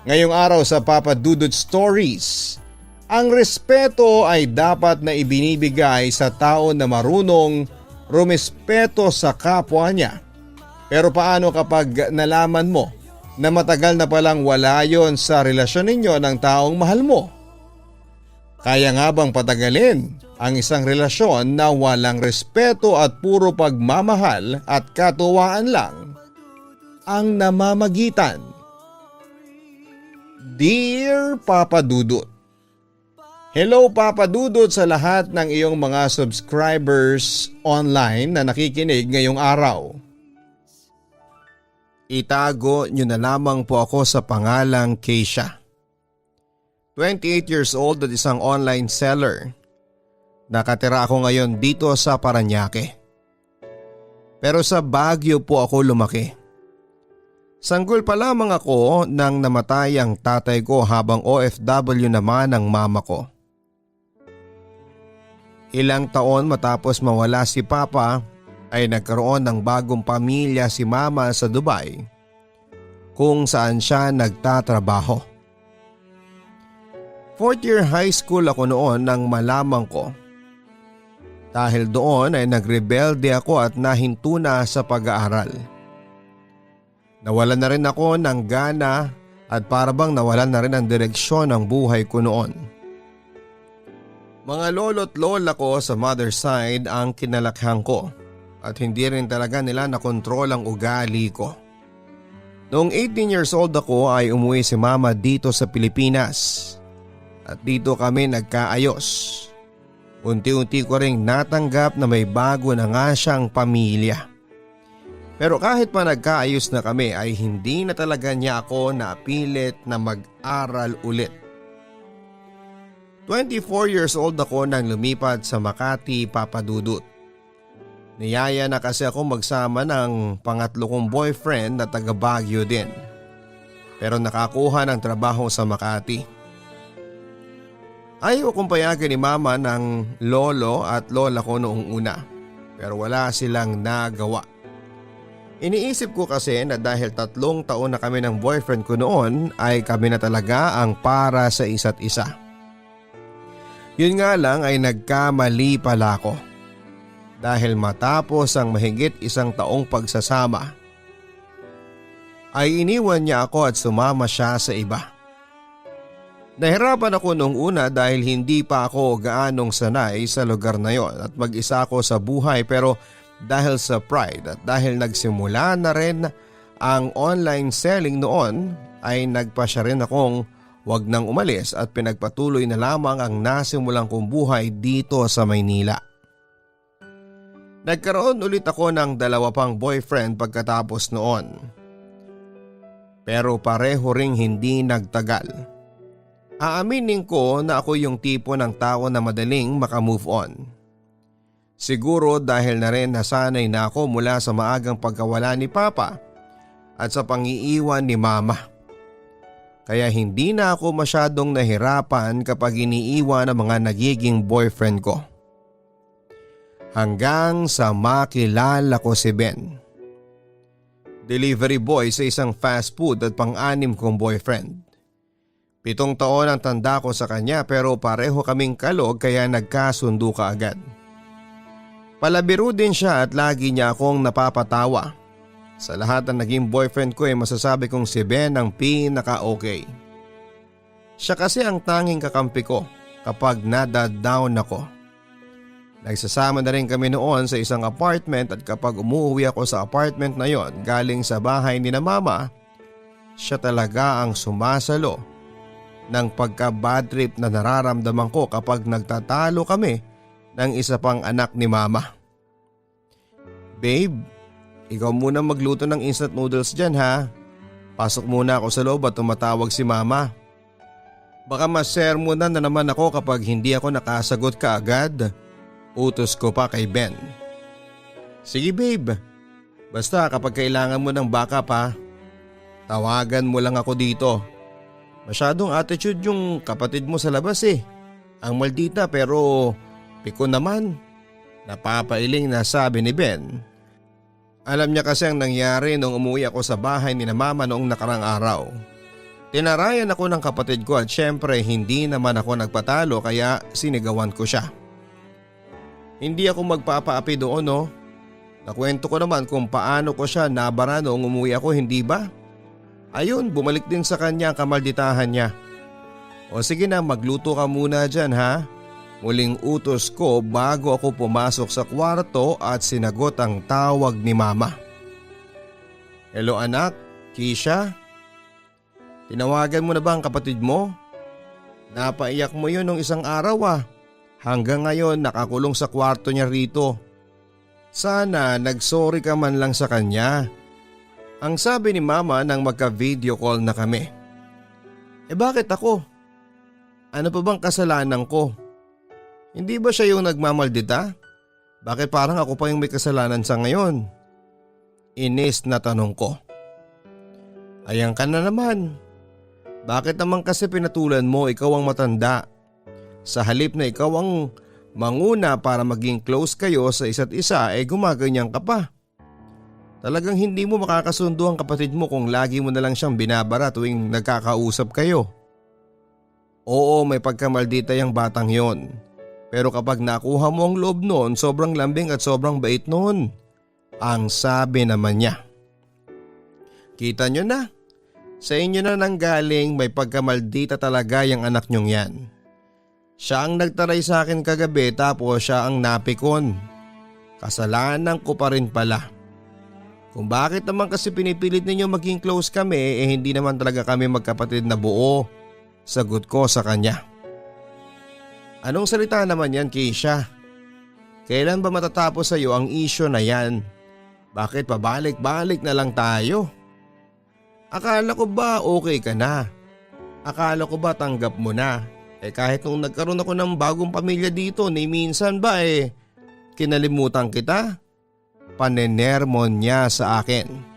Ngayong araw sa Papa Dudut Stories, ang respeto ay dapat na ibinibigay sa tao na marunong rumespeto sa kapwa niya. Pero paano kapag nalaman mo na matagal na palang wala yon sa relasyon ninyo ng taong mahal mo? Kaya nga bang patagalin ang isang relasyon na walang respeto at puro pagmamahal at katuwaan lang ang namamagitan? Dear Papa Dudut, hello Papa Dudut sa lahat ng iyong mga subscribers online na nakikinig ngayong araw. Itago niyo na lamang po ako sa pangalang Keisha. 28 years old at isang online seller. Nakatira ako ngayon dito sa Parañaque. Pero sa Baguio po ako lumaki. Sanggol pa lamang ako nang namatay ang tatay ko habang OFW naman ang mama ko. Ilang taon matapos mawala si Papa ay nagkaroon ng bagong pamilya si Mama sa Dubai kung saan siya nagtatrabaho. 4th year high school ako noon nang malamang ko. Dahil doon ay nagrebelde ako at nahinto na sa pag-aaral. Nawalan na rin ako ng gana at parabang nawalan na rin ang direksyon ng buhay ko noon. Mga lolo't lola ko sa mother side ang kinalakhang ko at hindi rin talaga nila nakontrol ang ugali ko. Noong 18 years old ako ay umuwi si Mama dito sa Pilipinas at dito kami nagkaayos. Unti-unti ko ring natanggap na may bago na nga siyang pamilya. Pero kahit pa nagkaayos na kami ay hindi na talaga niya ako napilit na mag-aral ulit. 24 years old ako nang lumipat sa Makati, Papa Dudut. Niyaya na kasi ako magsama ng pangatlo kong boyfriend na taga Baguio din. Pero nakakuha ng trabaho sa Makati. Ayaw kong payagan ni Mama ng lolo at lola ko noong una. Pero wala silang nagawa. Iniisip ko kasi na dahil 3 taon na kami ng boyfriend ko noon ay kami na talaga ang para sa isa't isa. Yun nga lang ay nagkamali pala ako. Dahil matapos ang mahigit 1 taong pagsasama ay iniwan niya ako at sumama siya sa iba. Nahirapan ako noong una dahil hindi pa ako gaanong sanay sa lugar na yon at mag-isa ako sa buhay, pero dahil sa pride at dahil nagsimula na rin ang online selling noon ay nagpasya rin akong wag nang umalis at pinagpatuloy na lamang ang nasimulang kong buhay dito sa Maynila. Nagkaroon ulit ako ng 2 pang boyfriend pagkatapos noon. Pero pareho ring hindi nagtagal. Aaminin ko na ako yung tipo ng tao na madaling makamove on. Siguro dahil na rin nasanay na ako mula sa maagang pagkawala ni Papa at sa pangiiwan ni Mama. Kaya hindi na ako masyadong nahirapan kapag iniiwan ang mga nagiging boyfriend ko. Hanggang sa makilala ko si Ben. Delivery boy sa isang fast food at pang-anim kong boyfriend. 7 taon ang tanda ko sa kanya pero pareho kaming kalog kaya nagkasundo kaagad. Palabiro din siya at lagi niya akong napapatawa. Sa lahat ng naging boyfriend ko ay masasabi kong si Ben ang pinaka-okay. Siya kasi ang tanging kakampi ko kapag nada-down ako. Nagsasama na rin kami noon sa isang apartment at kapag umuwi ako sa apartment na yon galing sa bahay ni na Mama, siya talaga ang sumasalo ng pagka-bad trip na nararamdaman ko kapag nagtatalo kami ng isa pang anak ni Mama. Babe, ikaw muna magluto ng instant noodles dyan ha. Pasok muna ako sa loob at tumatawag si Mama. Baka masermonan na naman ako kapag hindi ako nakasagot kaagad. Utos ko pa kay Ben. Sige babe, basta kapag kailangan mo ng backup ha, tawagan mo lang ako dito. Masyadong attitude yung kapatid mo sa labas eh. Ang maldita pero piko naman. Napapailing na sabi ni Ben. Alam niya kasi ang nangyari nung umuwi ako sa bahay ni na Mama noong nakarang araw. Tinarayan ako ng kapatid ko at syempre hindi naman ako nagpatalo kaya sinigawan ko siya. Hindi ako magpapaapi doon no. Nakwento ko naman kung paano ko siya nabara noong umuwi ako, hindi ba? Ayun, bumalik din sa kanya ang kamalditahan niya. O sige na, magluto ka muna dyan ha. Muling utos ko bago ako pumasok sa kwarto at sinagot ang tawag ni mama. Hello anak, Kisha? Tinawagan mo na ba ang kapatid mo? Napaiyak mo yun nung isang araw ah. Hanggang ngayon nakakulong sa kwarto niya rito. Sana nagsorry ka man lang sa kanya. Ang sabi ni mama nang magka-video call na kami. Bakit ako? Ano pa bang kasalanan ko? Hindi ba siya yung nagmamaldita? Bakit parang ako pa yung may kasalanan sa ngayon? Inis na tanong ko. Ayan ka na naman. Bakit naman kasi pinatulan mo, ikaw ang matanda? Sa halip na ikaw ang manguna para maging close kayo sa isa't isa gumaganyan ka pa. Talagang hindi mo makakasundo ang kapatid mo kung lagi mo na lang siyang binabara tuwing nagkakausap kayo. Oo, may pagkamaldita yung batang yon. Pero kapag nakuha mo ang loob noon, sobrang lambing at sobrang bait noon. Ang sabi naman niya. Kita nyo na, sa inyo na nanggaling may pagkamaldita talaga yung anak nyong yan. Siya ang nagtaray sa akin kagabi tapos siya ang napikon. Kasalanan ko pa rin pala. Kung bakit naman kasi pinipilit ninyo maging close kami hindi naman talaga kami magkapatid na buo. Sagot ko sa kanya. Anong salita naman yan, Keisha? Kailan ba matatapos sa iyo ang isyo na yan? Bakit pabalik-balik na lang tayo? Akala ko ba okay ka na? Akala ko ba tanggap mo na? Kahit nung nagkaroon ako ng bagong pamilya dito ni minsan ba kinalimutan kita? Panenermon niya sa akin.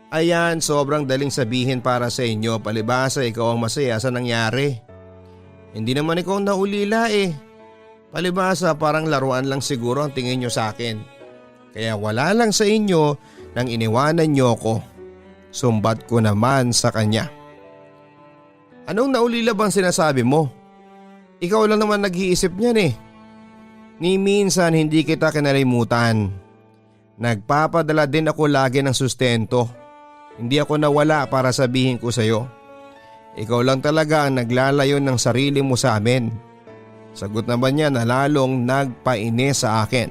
Ayan, sobrang daling sabihin para sa inyo, palibhasa ikaw ang masaya sa nangyari. Hindi naman ikaw naulila Palibhasa parang laruan lang siguro ang tingin nyo sa akin. Kaya wala lang sa inyo nang iniwanan nyo ko. Sumbat ko naman sa kanya. Anong naulila bang sinasabi mo? Ikaw lang naman nag-iisip niyan Ni minsan hindi kita kinalimutan. Nagpapadala din ako lagi ng sustento. Hindi ako nawala para sabihin ko sa'yo. Ikaw lang talaga ang naglalayo ng sarili mo sa amin. Sagot naman niya na lalong nagpainis sa akin.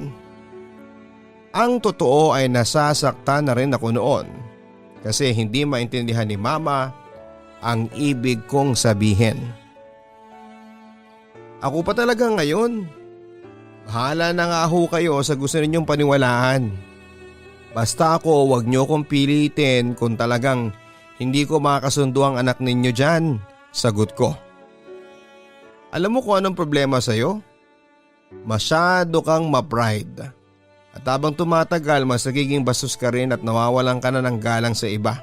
Ang totoo ay nasasaktan na rin ako noon kasi hindi maintindihan ni mama ang ibig kong sabihin. Ako pa talaga ngayon. Bahala na nga ho kayo sa gusto ninyong paniwalaan. Basta ako, wag niyo kong pilitin kung talagang hindi ko makakasundo ang anak ninyo dyan. Sagot ko. Alam mo kung anong problema sa'yo? Masyado kang ma-pride. At habang tumatagal mas nagiging bastos ka rin at nawawalan ka na ng galang sa iba.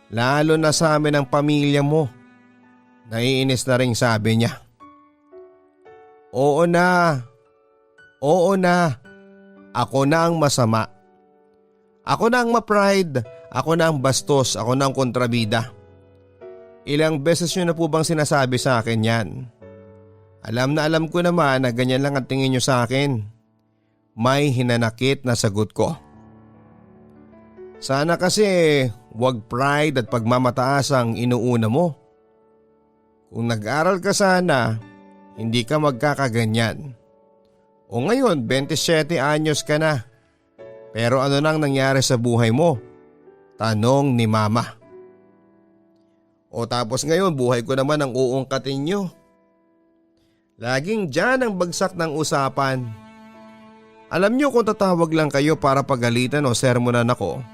Lalo na sa amin ang pamilya mo. Naiinis na rin sabi niya. Oo na. Oo na. Ako na ang masama. Ako na ang ma-pride. Ako na ang bastos. Ako na ang kontrabida. Ilang beses nyo na po bang sinasabi sa akin yan? Alam na alam ko naman na ganyan lang ang tingin nyo sa akin. May hinanakit na sagot ko. Sana kasi wag pride at pagmamataas ang inuuna mo. Kung nag-aral ka sana, hindi ka magkakaganyan. O ngayon, 27 anyos ka na. Pero ano nang nangyari sa buhay mo? Tanong ni mama. O tapos ngayon, buhay ko naman ang uungkatin nyo. Laging dyan ang bagsak ng usapan. Alam nyo kung tatawag lang kayo para pagalitan o sermonan ako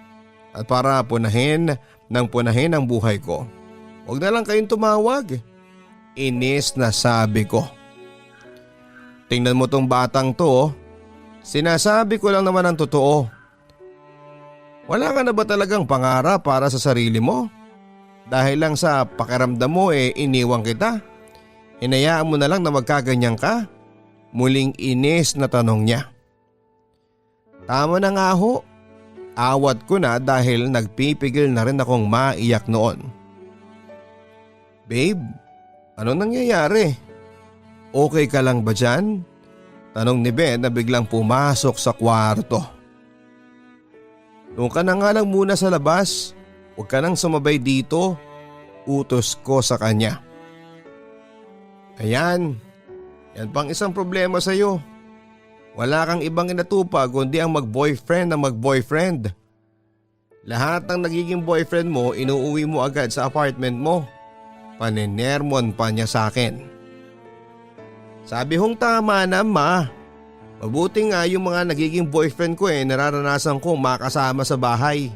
at para punahin ang buhay ko, huwag na lang kayong tumawag. Inis na sabi ko. Tingnan mo tong batang to. Sinasabi ko lang naman ang totoo. Wala ka na ba talagang pangarap para sa sarili mo? Dahil lang sa pakiramdam mo iniwang kita. Hinayaan mo na lang na magkaganyan ka? Muling inis na tanong niya. Tama na nga ho. Awat ko na dahil nagpipigil na rin akong maiyak noon. Babe, anong nangyayari? Okay ka lang ba dyan? Tanong ni Ben na biglang pumasok sa kwarto. Doon ka na nga lang muna sa labas. Huwag ka nang sumabay dito. Utos ko sa kanya. Ayan, yan pang isang problema sa'yo. Wala kang ibang inatupag kundi ang mag-boyfriend na mag-boyfriend. Lahat ng nagiging boyfriend mo inuuwi mo agad sa apartment mo. Paninermon pa niya sa akin. Sabi hong tama na ma. Mabuti nga yung mga nagiging boyfriend ko nararanasan kong makasama sa bahay.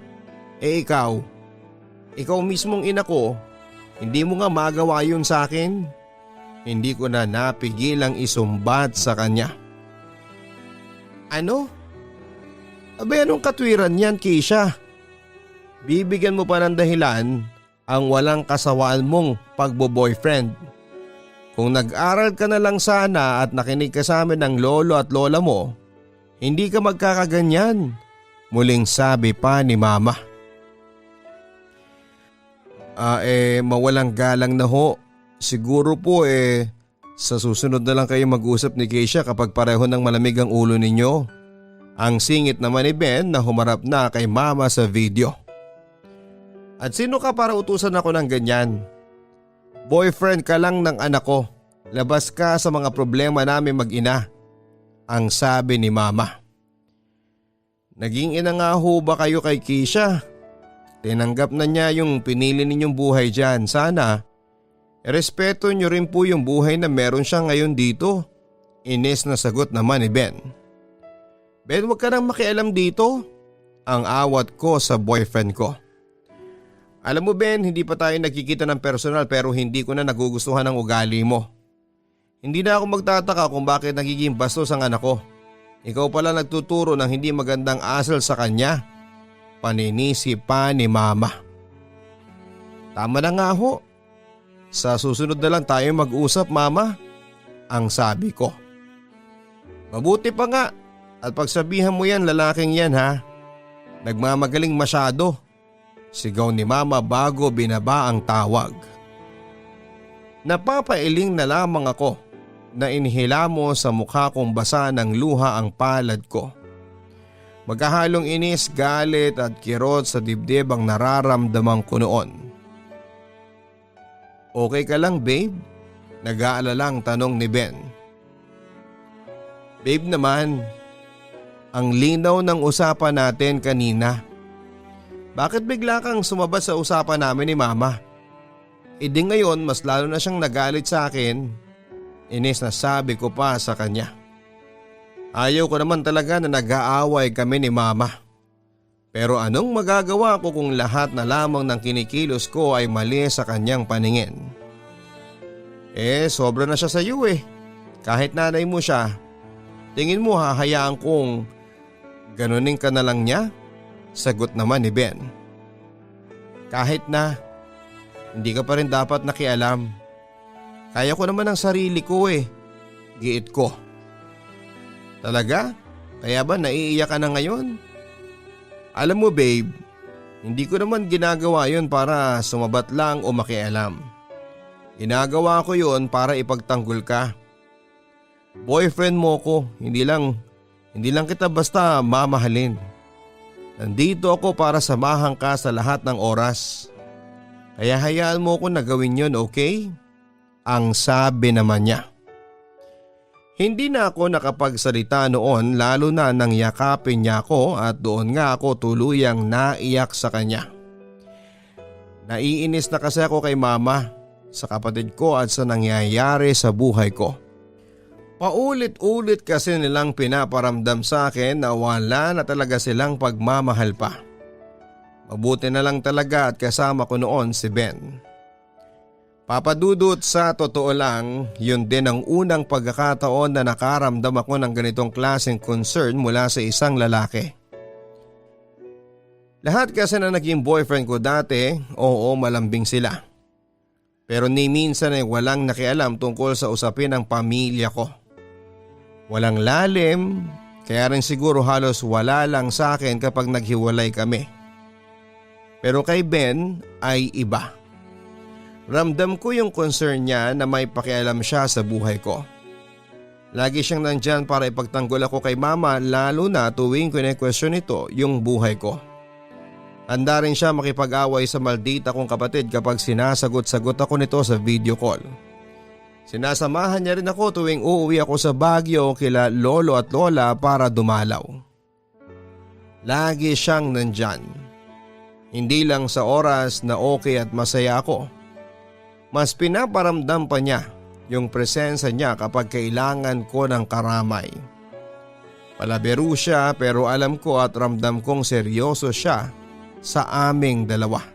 Ikaw mismong ina ko, hindi mo nga magawa yun sa akin. Hindi ko na napigilang isumbat sa kanya. Ano? Abay anong katwiran yan, Keisha? Bibigyan mo pa ng dahilan ang walang kasawaan mong pagbo-boyfriend. Kung nag-aral ka na lang sana at nakinig ka sa amin ng lolo at lola mo, hindi ka magkakaganyan. Muling sabi pa ni mama. Mawalang galang na ho. Siguro po sa susunod na lang kayo mag-usap ni Keisha kapag pareho ng malamig ang ulo ninyo. Ang singit naman ni Ben na humarap na kay mama sa video. At sino ka para utusan ako ng ganyan? Boyfriend ka lang ng anak ko. Labas ka sa mga problema namin mag-ina. Ang sabi ni mama. Naging ina nga ho ba kayo kay Keisha? Tinanggap na niya yung pinili ninyong buhay dyan. Sana respeto nyo rin po yung buhay na meron siya ngayon dito. Inis na sagot naman ni Ben. Ben, wag ka nang makialam dito. Ang awat ko sa boyfriend ko. Alam mo Ben, hindi pa tayo nagkikita ng personal pero hindi ko na nagugustuhan ang ugali mo. Hindi na ako magtataka kung bakit nagiging bastos ang anak ko. Ikaw pala nagtuturo ng hindi magandang asal sa kanya. Paninisi pa ni mama. Tama na nga ho. Sa susunod na lang tayo mag-usap mama. Ang sabi ko. Mabuti pa nga at pagsabihan mo yan lalaking yan ha. Nagmamagaling masyado. Sigaw ni mama bago binaba ang tawag. Napapailing na lamang ako na inhilamo sa mukha kong basa ng luha ang palad ko. Magkahalong inis, galit at kirot sa dibdib ang nararamdaman ko noon. Okay ka lang babe? Nag-aalalang tanong ni Ben. Babe naman, ang linaw ng usapan natin kanina. Bakit bigla kang sumabas sa usapan namin ni mama? Di ngayon mas lalo na siyang nagalit sa akin. Inis na sabi ko pa sa kanya. Ayaw ko naman talaga na nag-aaway kami ni mama. Pero anong magagawa ko kung lahat na lamang ng kinikilos ko ay mali sa kanyang paningin? Sobra na siya sa iyo Kahit nanay mo siya, tingin mo hahayaan kong ganunin ka na lang niya? Sagot naman ni Ben. Kahit na, hindi ka pa rin dapat nakialam. Kaya ko naman ang sarili ko Giit ko. Talaga? Kaya ba naiiyak ka na ngayon? Alam mo babe, hindi ko naman ginagawa yon para sumabat lang o makialam. Ginagawa ko yon para ipagtanggol ka. Boyfriend mo ko, hindi lang kita basta mamahalin. Nandito ako para samahan ka sa lahat ng oras. Kaya hayaan mo ko na gawin yun, okay? Ang sabi naman niya. Hindi na ako nakapagsalita noon lalo na nang yakapin niya ako at doon nga ako tuluyang naiyak sa kanya. Naiinis na kasi ako kay mama, sa kapatid ko at sa nangyayari sa buhay ko. Paulit-ulit kasi nilang pinaparamdam sa akin na wala na talaga silang pagmamahal pa. Mabuti na lang talaga at kasama ko noon si Ben. Papadudot sa totoo lang, yun din ang unang pagkakataon na nakaramdam ako ng ganitong klaseng concern mula sa isang lalaki. Lahat kasi na naging boyfriend ko dati, oo malambing sila. Pero ni minsan ay walang nakialam tungkol sa usapin ng pamilya ko. Walang lalim, kaya rin siguro halos wala lang sa akin kapag naghiwalay kami. Pero kay Ben ay iba. Ramdam ko yung concern niya na may pakialam siya sa buhay ko. Lagi siyang nandyan para ipagtanggol ako kay mama, lalo na tuwing kine-question nito yung buhay ko. Handa rin siya makipag-away sa maldita kong kapatid kapag sinasagot-sagot ako nito sa video call. Sinasamahan niya rin ako tuwing uuwi ako sa Baguio kila lolo at lola para dumalaw. Lagi siyang nandyan. Hindi lang sa oras na okay at masaya ako. Mas pinaparamdam pa niya yung presensya niya kapag kailangan ko ng karamay. Palabiro siya pero alam ko at ramdam kong seryoso siya sa aming dalawa.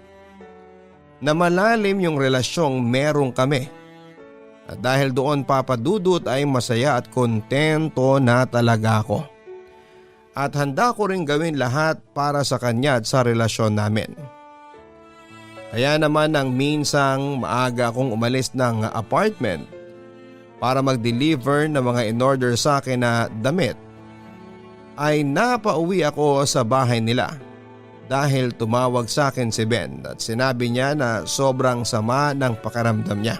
Na malalim yung relasyong merong kami. At dahil doon papadudot ay masaya at kontento na talaga ako. At handa ko rin gawin lahat para sa kanya at sa relasyon namin. Kaya naman nang minsang maaga akong umalis ng apartment para mag-deliver ng mga in-order sa akin na damit, ay napauwi ako sa bahay nila dahil tumawag sa akin si Ben at sinabi niya na sobrang sama ng pakiramdam niya.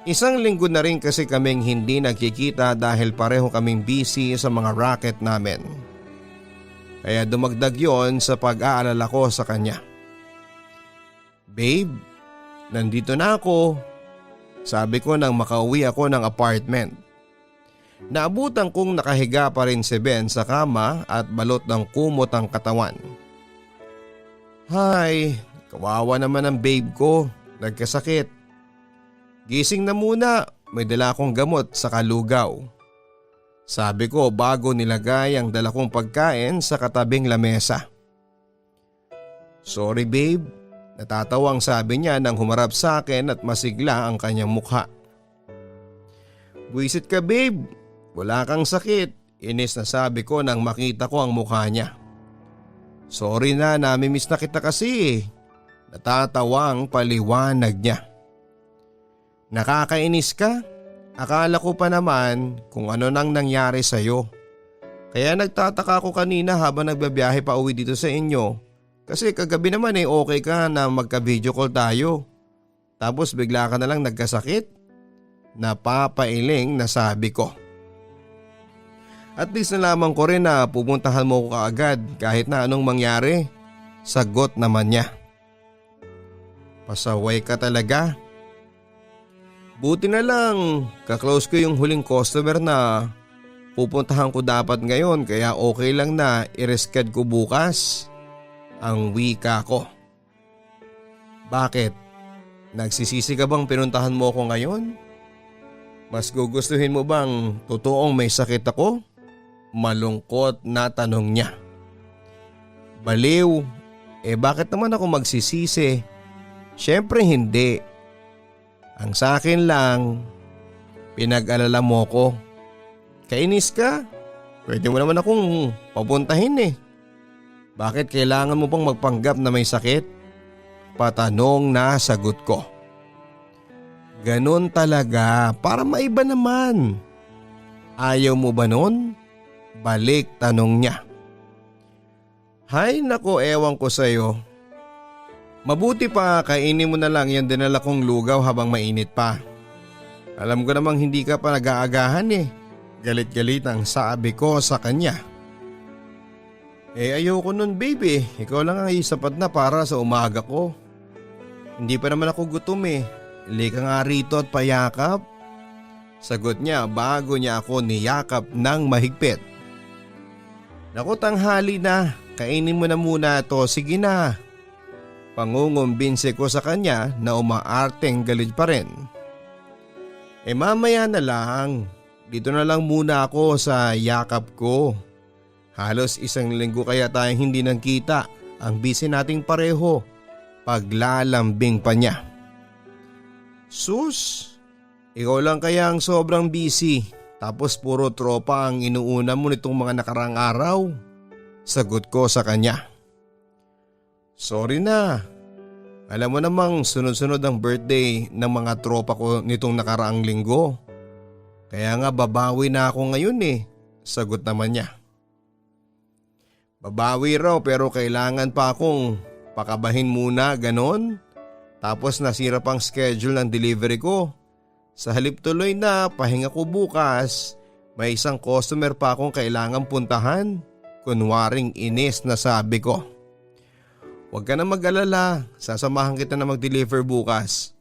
Isang linggo na rin kasi kaming hindi nagkikita dahil pareho kaming busy sa mga racket namin. Kaya dumagdag yon sa pag-aalala ko sa kanya. "Babe, nandito na ako," sabi ko nang makauwi ako ng apartment. Naabutan kong nakahiga pa rin si Ben sa kama at balot ng kumot ang katawan. "Hay, kawawa naman ang babe ko, nagkasakit. Gising na muna, may dala akong gamot sa kalugaw," sabi ko bago nilagay ang dala kong pagkain sa katabing lamesa. "Sorry babe," natatawang sabi niya nang humarap sa akin at masigla ang kanyang mukha. "Buisit ka babe, wala kang sakit," inis na sabi ko nang makita ko ang mukha niya. "Sorry na, namimiss na kita kasi," natatawang paliwanag niya. "Nakakainis ka? Akala ko pa naman kung ano nang nangyari sa'yo. Kaya nagtataka ako kanina habang nagbabiyahe pa uwi dito sa inyo. Kasi kagabi naman okay ka na magka-video call tayo. Tapos bigla ka na lang nagkasakit?" Napapailing na sabi ko. "At least nalaman ko rin na pupuntahan mo ko kaagad kahit na anong mangyari," sagot naman niya. "Pasaway ka talaga. Buti na lang kaklose ko yung huling customer na pupuntahan ko dapat ngayon kaya okay lang na i-reschedule ko bukas," ang wika ko. "Bakit? Nagsisisi ka bang pinuntahan mo ko ngayon? Mas gugustuhin mo bang totoong may sakit ako?" Malungkot na tanong niya. "Baliw, bakit naman ako magsisisi? Siyempre hindi. Ang sa akin lang, pinag-alala mo ko. Kainis ka? Pwede mo naman akong papuntahin . Bakit kailangan mo pang magpanggap na may sakit?" Patanong na sagot ko. "Ganon talaga, para maiba naman. Ayaw mo ba nun?" Balik tanong niya. "Hay nako, ewan ko sa'yo. Mabuti pa kainin mo na lang yan dinala kong lugaw habang mainit pa. Alam ko namang hindi ka pa nag-aagahan . Galit-galit ang sabi ko sa kanya. Ayoko nun baby, ikaw lang ang isapat na para sa umaga ko. Hindi pa naman ako gutom . Halika nga rito at payakap." Sagot niya bago niya ako niyakap ng mahigpit. "Naku, tanghali na, kainin mo na muna to, sige na." Pangungumbinse ko sa kanya na umaarteng galit pa rin. Mamaya na lang, dito na lang muna ako sa yakap ko. Halos isang linggo kaya tayong hindi nagkita, ang busy nating pareho. Paglalambing pa niya. "Sus, ikaw lang kaya ang sobrang busy, tapos puro tropa ang inuuna mo nitong mga nakarang araw?" Sagot ko sa kanya. "Sorry na. Alam mo namang sunod-sunod ang birthday ng mga tropa ko nitong nakaraang linggo. Kaya nga babawi na ako ngayon . Sagot naman niya. "Babawi raw pero kailangan pa akong pakabahin muna, ganon?" Tapos nasira pang schedule ng delivery ko. Sa halip tuloy na pahinga ko bukas, may isang customer pa akong kailangang puntahan. Kunwaring inis na sabi ko. Huwag ka na mag-alala, sasamahan kita na mag-deliver bukas.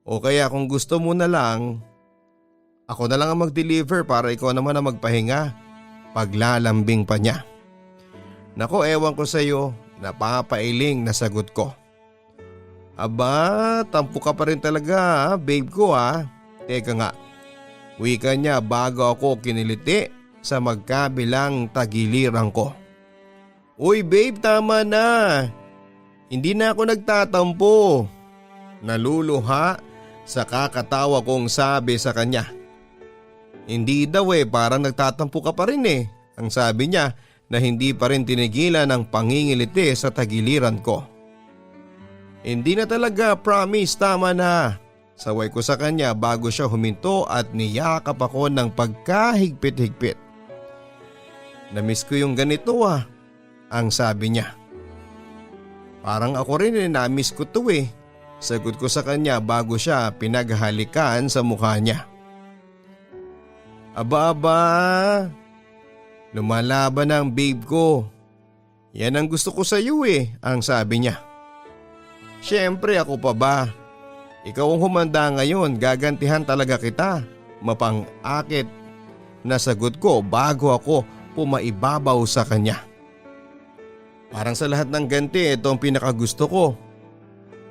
O kaya kung gusto mo na lang, ako na lang ang mag-deliver para ikaw naman ang magpahinga. Paglalambing pa niya. Nako, ewan ko sa iyo, napapailing na sagot ko. Aba, tampo ka pa rin talaga babe ko ha. Teka nga, wika niya bago ako kiniliti sa magkabilang tagiliran ko. Uy babe, tama na. Hindi na ako nagtatampo. Naluluha sa kakatawa kong sabi sa kanya. Hindi daw parang nagtatampo ka pa rin ang sabi niya na hindi pa rin tinigilan ang pangingiliti sa tagiliran ko. Hindi na talaga, promise, tama na. Saway ko sa kanya bago siya huminto at niyakap ako ng pagkahigpit-higpit. Namiss ko yung ganito ang sabi niya. Parang ako rin namiss ko to sagot ko sa kanya bago siya pinaghalikan sa mukha niya. Aba, lumalaban ang babe ko. Yan ang gusto ko sa iyo ang sabi niya. Siyempre ako pa ba? Ikaw ang humanda ngayon, gagantihan talaga kita. Mapang-akit na sagot ko bago ako pumaibabaw sa kanya. Parang sa lahat ng ganti, ito ang pinakagusto ko.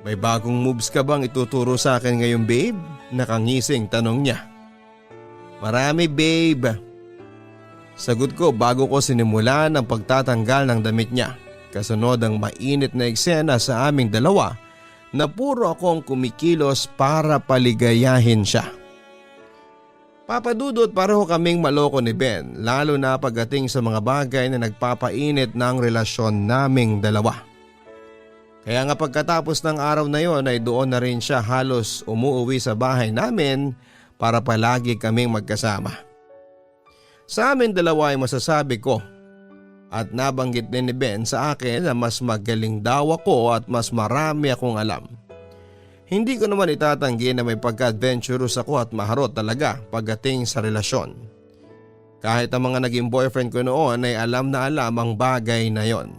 May bagong moves ka bang ituturo sa akin ngayon babe? Nakangising tanong niya. Marami babe. Sagot ko bago ko sinimulan ang pagtatanggal ng damit niya. Kasunod ang mainit na eksena sa aming dalawa na puro akong kumikilos para paligayahin siya. Papadudot pareho kaming maloko ni Ben, lalo na pagdating sa mga bagay na nagpapainit ng relasyon naming dalawa. Kaya nga pagkatapos ng araw na yon ay doon na rin siya halos umuuwi sa bahay namin para palagi kaming magkasama. Sa amin dalawa ay masasabi ko at nabanggit din ni Ben sa akin na mas magaling daw ako at mas marami akong alam. Hindi ko naman itatanggi na may pagka-adventurous ako at maharot talaga pagdating sa relasyon. Kahit ang mga naging boyfriend ko noon ay alam na alam ang bagay na yon.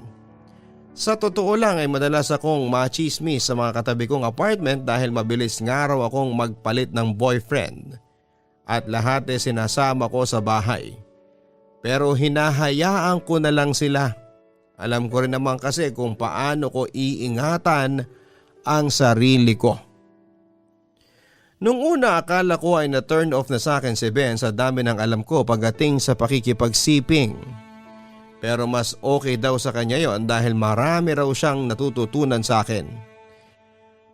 Sa totoo lang ay madalas akong machismis sa mga katabi kong apartment dahil mabilis nga raw akong magpalit ng boyfriend at lahat ay sinasama ko sa bahay. Pero hinahayaan ko na lang sila. Alam ko rin naman kasi kung paano ko iingatan ang sarili ko. Nung una akala ko ay na-turn off na sa akin si Ben sa dami ng alam ko pagdating sa pakikipagsiping. Pero mas okay daw sa kanya yon dahil marami raw siyang natututunan sa akin.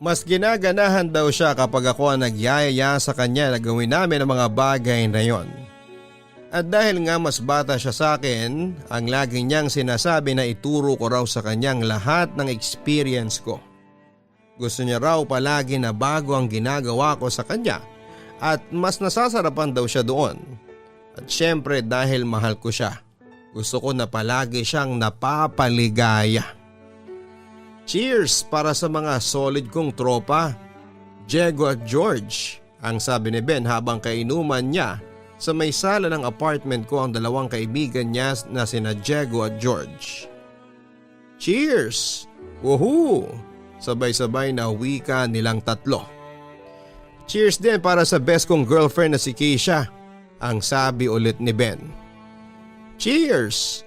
Mas ginaganahan daw siya kapag ako ang nagyayaya sa kanya na gawin namin ang mga bagay na yon. At dahil nga mas bata siya sa akin, ang lagi niyang sinasabi na ituro ko raw sa kanyang lahat ng experience ko. Gusto niya raw palagi na bago ang ginagawa ko sa kanya at mas nasasarapan daw siya doon. At syempre dahil mahal ko siya, gusto ko na palagi siyang napapaligaya. Cheers para sa mga solid kong tropa, Diego at George, ang sabi ni Ben habang kainuman niya. Sa may sala ng apartment ko ang dalawang kaibigan niya na sina Diego at George. Cheers! Woohoo! Sabay-sabay na wika nilang tatlo. Cheers din para sa best kong girlfriend na si Keisha, ang sabi ulit ni Ben. Cheers!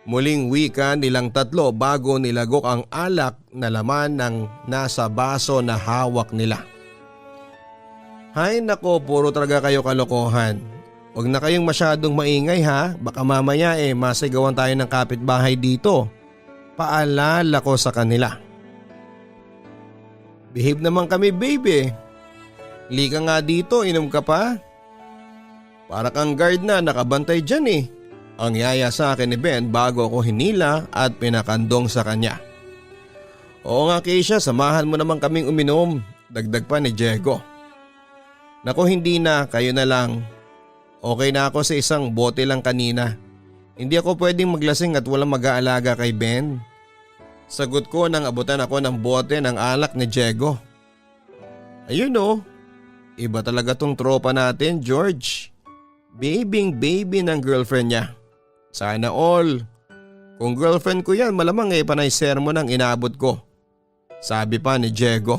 Muling wika nilang tatlo bago nilagok ang alak na laman ng nasa baso na hawak nila. Hay nako, puro talaga kayo kalokohan. Huwag na kayong masyadong maingay ha, baka mamaya masigawan tayo ng kapitbahay dito. Paalala ko sa kanila. Behave naman kami baby. Lika nga dito, inom ka pa. Para kang guard na nakabantay dyan Ang yaya sa akin ni Ben bago ako hinila at pinakandong sa kanya. Oo nga Keisha, samahan mo naman kaming uminom, dagdag pa ni Diego. Naku hindi na, kayo na lang. Okay na ako sa isang bote lang kanina. Hindi ako pwedeng maglasing at walang mag-aalaga kay Ben. Sagot ko nang abutan ako ng bote ng alak ni Diego. Ayun oh, iba talaga tong tropa natin, George. Babing baby ng girlfriend niya. Sana all. Kung girlfriend ko yan, malamang panay sermon ang inabot ko. Sabi pa ni Diego.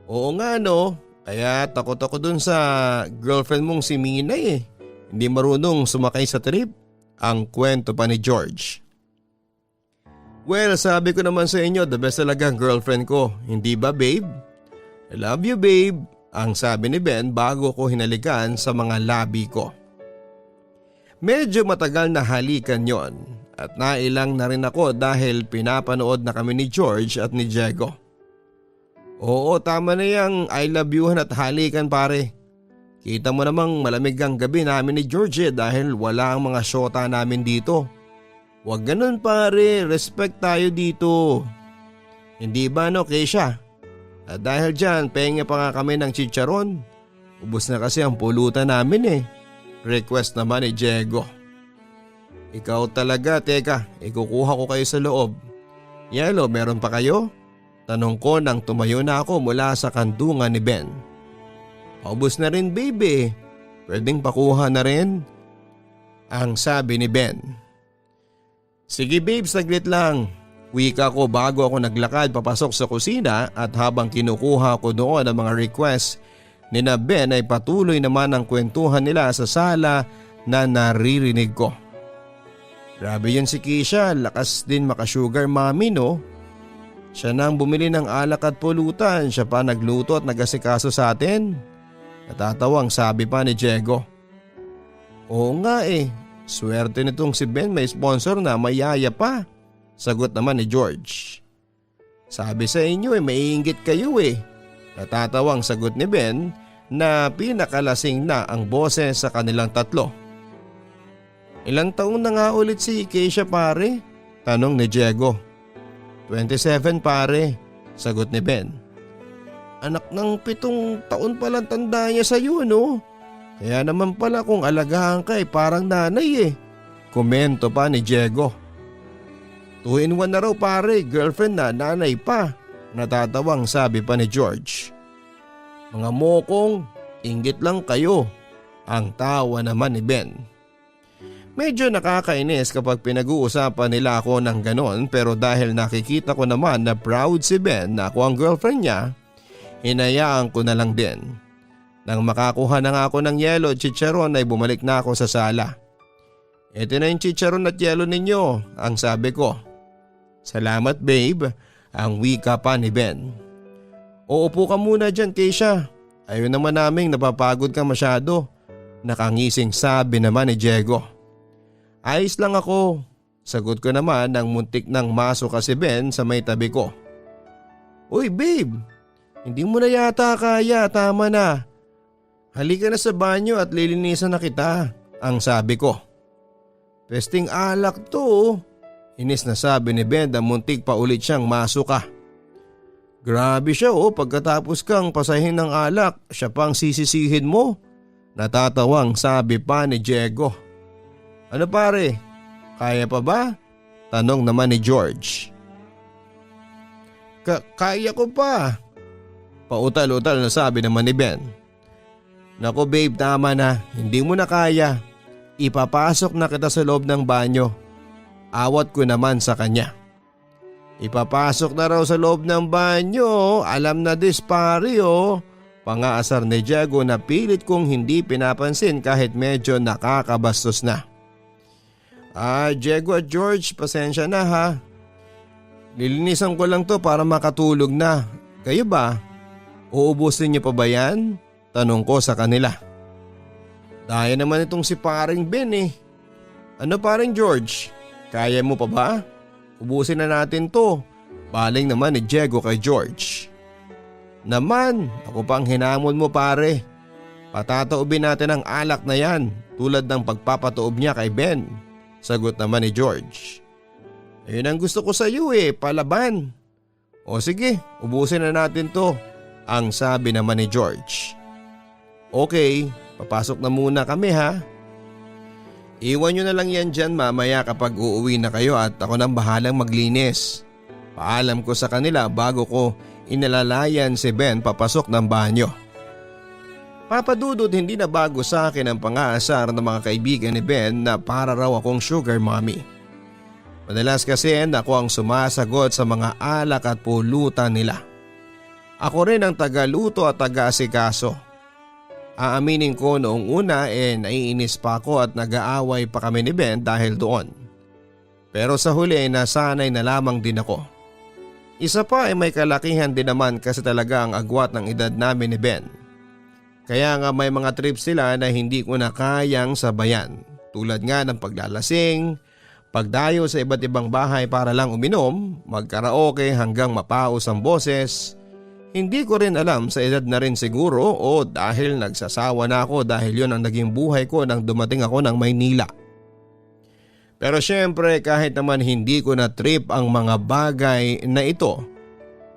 Oo nga no, kaya takot ako dun sa girlfriend mong si Minay. Hindi marunong sumakay sa trip. Ang kwento pa ni George. Well, sabi ko naman sa inyo, the best talaga ang girlfriend ko. Hindi ba babe? I love you babe, ang sabi ni Ben bago ko hinalikan sa mga labi ko. Medyo matagal na halikan yon at nailang na rin ako dahil pinapanood na kami ni George at ni Diego. Oo, tama na yang I love youhan at halikan pare. Kita mo namang malamig ang gabi namin ni George dahil wala ang mga syota namin dito. Huwag ganun pare, respect tayo dito. Hindi ba no Keisha? At dahil dyan, pengi pa nga kami ng chicharon. Ubus na kasi ang pulutan namin Request naman ni Diego. Ikaw talaga, teka, ikukuha ko kayo sa loob. Yelo, meron pa kayo? Tanong ko nang tumayo na ako mula sa kandungan ni Ben. Ubus na rin baby, pwedeng pakuha na rin? Ang sabi ni Ben. Sige babe, saglit lang. Wika ko bago ako naglakad papasok sa kusina at habang kinukuha ko doon ang mga request ni na Ben ay patuloy naman ang kwentuhan nila sa sala na naririnig ko. Grabe yun si Keisha, lakas din makasugar mommy no? Siya nang bumili ng alak at pulutan, siya pa nagluto at nagasikaso sa atin. Natatawang sabi pa ni Diego. Oo nga swerte nitong si Ben may sponsor na mayaya pa. Sagot naman ni George. Sabi sa inyo maiinggit kayo Natatawang sagot ni Ben na pinakalasing na ang boses sa kanilang tatlo. Ilang taon na nga ulit si Keisha pare? Tanong ni Diego. 27 pare, sagot ni Ben. Anak ng 7 taon palang tanda niya sa iyo no? Kaya naman pala kung alagahan ka parang nanay Komento pa ni Diego. 2 in 1 na raw pare, girlfriend na nanay pa. Natatawang sabi pa ni George. Mga mokong, inggit lang kayo. Ang tawa naman ni Ben. Medyo nakakainis kapag pinag-uusapan nila ako ng ganon pero dahil nakikita ko naman na proud si Ben na ako ang girlfriend niya, hinayaan ko na lang din. Nang makakuha na nga ako ng yelo at chicharon ay bumalik na ako sa sala. Ito na yung chicharon at yelo ninyo, ang sabi ko. Salamat babe, ang wika pa ni Ben. Uupo ka muna dyan Keisha, ayaw naman naming napapagod ka masyado. Nakangising sabi naman ni Diego. Ayos lang ako, sagot ko naman nang muntik nang masok si Ben sa may tabi ko. Uy babe, hindi mo na yata kaya, tama na. Halika na sa banyo at lilinisan na kita, ang sabi ko. Pesting alak to. Inis na sabi ni Ben na muntik pa ulit siyang masuka. Grabe siya pagkatapos kang pasahin ng alak, siya pang sisisihin mo. Natatawang sabi pa ni Diego. Ano pare, kaya pa ba? Tanong naman ni George. Kaya ko pa. Pautal-utal na sabi naman ni Ben. Naku babe, tama na, hindi mo na kaya. Ipapasok na kita sa loob ng banyo. Awat ko naman sa kanya. Ipapasok na raw sa loob ng banyo, alam na this pare Pangaasar ni Diego na pilit kong hindi pinapansin kahit medyo nakakabastos na. Diego at George, pasensya na ha. Lilinisan ko lang to para makatulog na. Kayo ba? Uubusin niyo pa ba yan? Tanong ko sa kanila. Daya naman itong si paring Ben Ano paring George? Kaya mo pa ba? Ubusin na natin to. Baling naman ni Diego kay George. Naman, ako pang hinamon mo pare. Patataobin natin ang alak na yan tulad ng pagpapataob niya kay Ben. Sagot naman ni George. Ayun ang gusto ko sa iyo palaban. O sige, ubusin na natin to. Ang sabi naman ni George. Okay, papasok na muna kami ha. Iwan nyo na lang yan dyan mamaya kapag uuwi na kayo at ako nang bahalang maglinis. Paalam ko sa kanila bago ko inalalayan si Ben papasok ng banyo. Papadudod, hindi na bago sa akin ang pang-aasar ng mga kaibigan ni Ben na para raw akong sugar mommy. Madalas kasi ako ang sumasagot sa mga alak at pulutan nila. Ako rin ang tagaluto at taga-asikaso. Aaminin ko noong una naiinis pa ako at nag-aaway pa kami ni Ben dahil doon. Pero sa huli nasanay na lamang din ako. Isa pa may kalakihan din naman kasi talaga ang agwat ng edad namin ni Ben. Kaya nga may mga trips sila na hindi ko na kayang sabayan. Tulad nga ng paglalasing, pagdayo sa iba't ibang bahay para lang uminom, magkaraoke hanggang mapaos ang boses. Hindi ko rin alam sa edad na rin siguro o dahil nagsasawa na ako dahil yun ang naging buhay ko nang dumating ako ng Maynila. Pero syempre kahit naman hindi ko na trip ang mga bagay na ito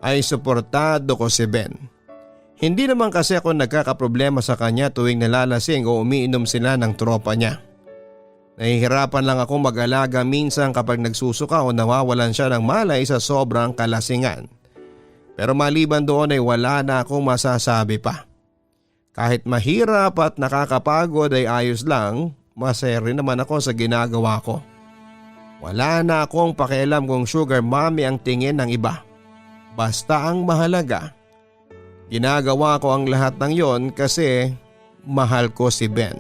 ay suportado ko si Ben. Hindi naman kasi ako nagkakaproblema sa kanya tuwing nalalasing o umiinom sila ng tropa niya. Nahihirapan lang ako mag-alaga minsan kapag nagsusuka o nawawalan siya ng malay sa sobrang kalasingan. Pero maliban doon ay wala na akong masasabi pa. Kahit mahirap at nakakapagod ay ayos lang, masaya rin naman ako sa ginagawa ko. Wala na akong pakialam kung sugar mommy ang tingin ng iba. Basta ang mahalaga, ginagawa ko ang lahat ng yon kasi mahal ko si Ben.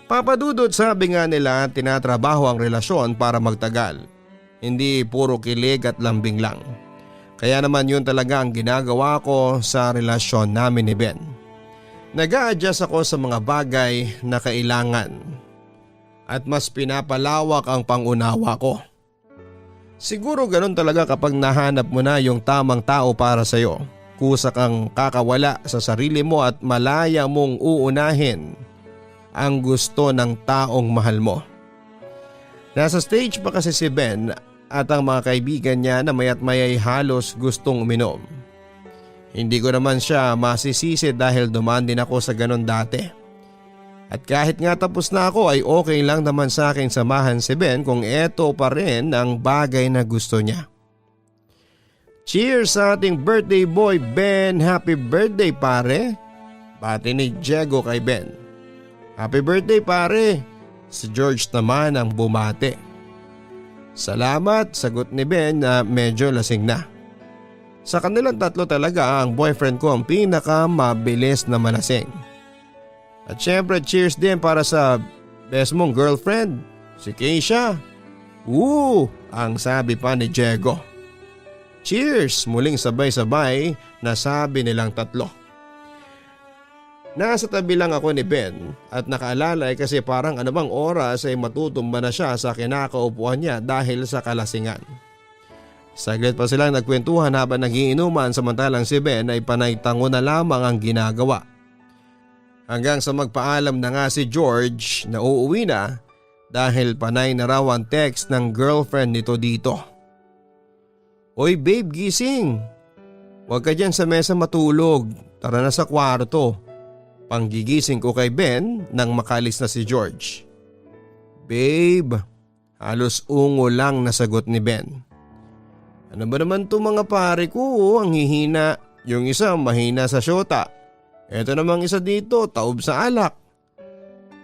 Papadudod, sabi nga nila tinatrabaho ang relasyon para magtagal. Hindi puro kilig at lambing lang. Kaya naman yun talaga ang ginagawa ko sa relasyon namin ni Ben. Nag-a-adjust ako sa mga bagay na kailangan at mas pinapalawak ang pangunawa ko. Siguro ganun talaga kapag nahanap mo na yung tamang tao para sa'yo. Kusa kang kakawala sa sarili mo at malaya mong uunahin ang gusto ng taong mahal mo. Nasa stage pa kasi si Ben at ang mga kaibigan niya na maya't mayay halos gustong uminom. Hindi ko naman siya masisisi dahil dumaan din ako sa ganon dati. At kahit nga tapos na ako ay okay lang naman sa akin samahan si Ben kung eto pa rin ang bagay na gusto niya. Cheers sa ating birthday boy Ben! Happy birthday pare! Bati ni Diego kay Ben. Happy birthday pare! Si George naman ang bumate. Salamat, sagot ni Ben na medyo lasing na. Sa kanilang tatlo talaga ang boyfriend ko ang pinakamabilis na malasing. At syempre cheers din para sa best mong girlfriend, si Keisha. Ang sabi pa ni Diego. Cheers, muling sabay-sabay na sabi nilang tatlo. Nasa tabi lang ako ni Ben at nakaalalay kasi parang anumang oras ay matutumba na siya sa kinakaupuan niya dahil sa kalasingan. Saglit pa silang nagkwentuhan habang nagiinuman samantalang si Ben ay panay tango na lamang ang ginagawa. Hanggang sa magpaalam na nga si George na uuwi na dahil panay na raw ang text ng girlfriend nito dito. Oy babe, gising! Huwag ka dyan sa mesa matulog, tara na sa kwarto. Panggigising ko kay Ben nang makalis na si George. Babe, halos ungo lang na sagot ni Ben. Ano ba naman to mga pare ko, ang hihina. Yung isa mahina sa syota. Eto namang isa dito, taob sa alak.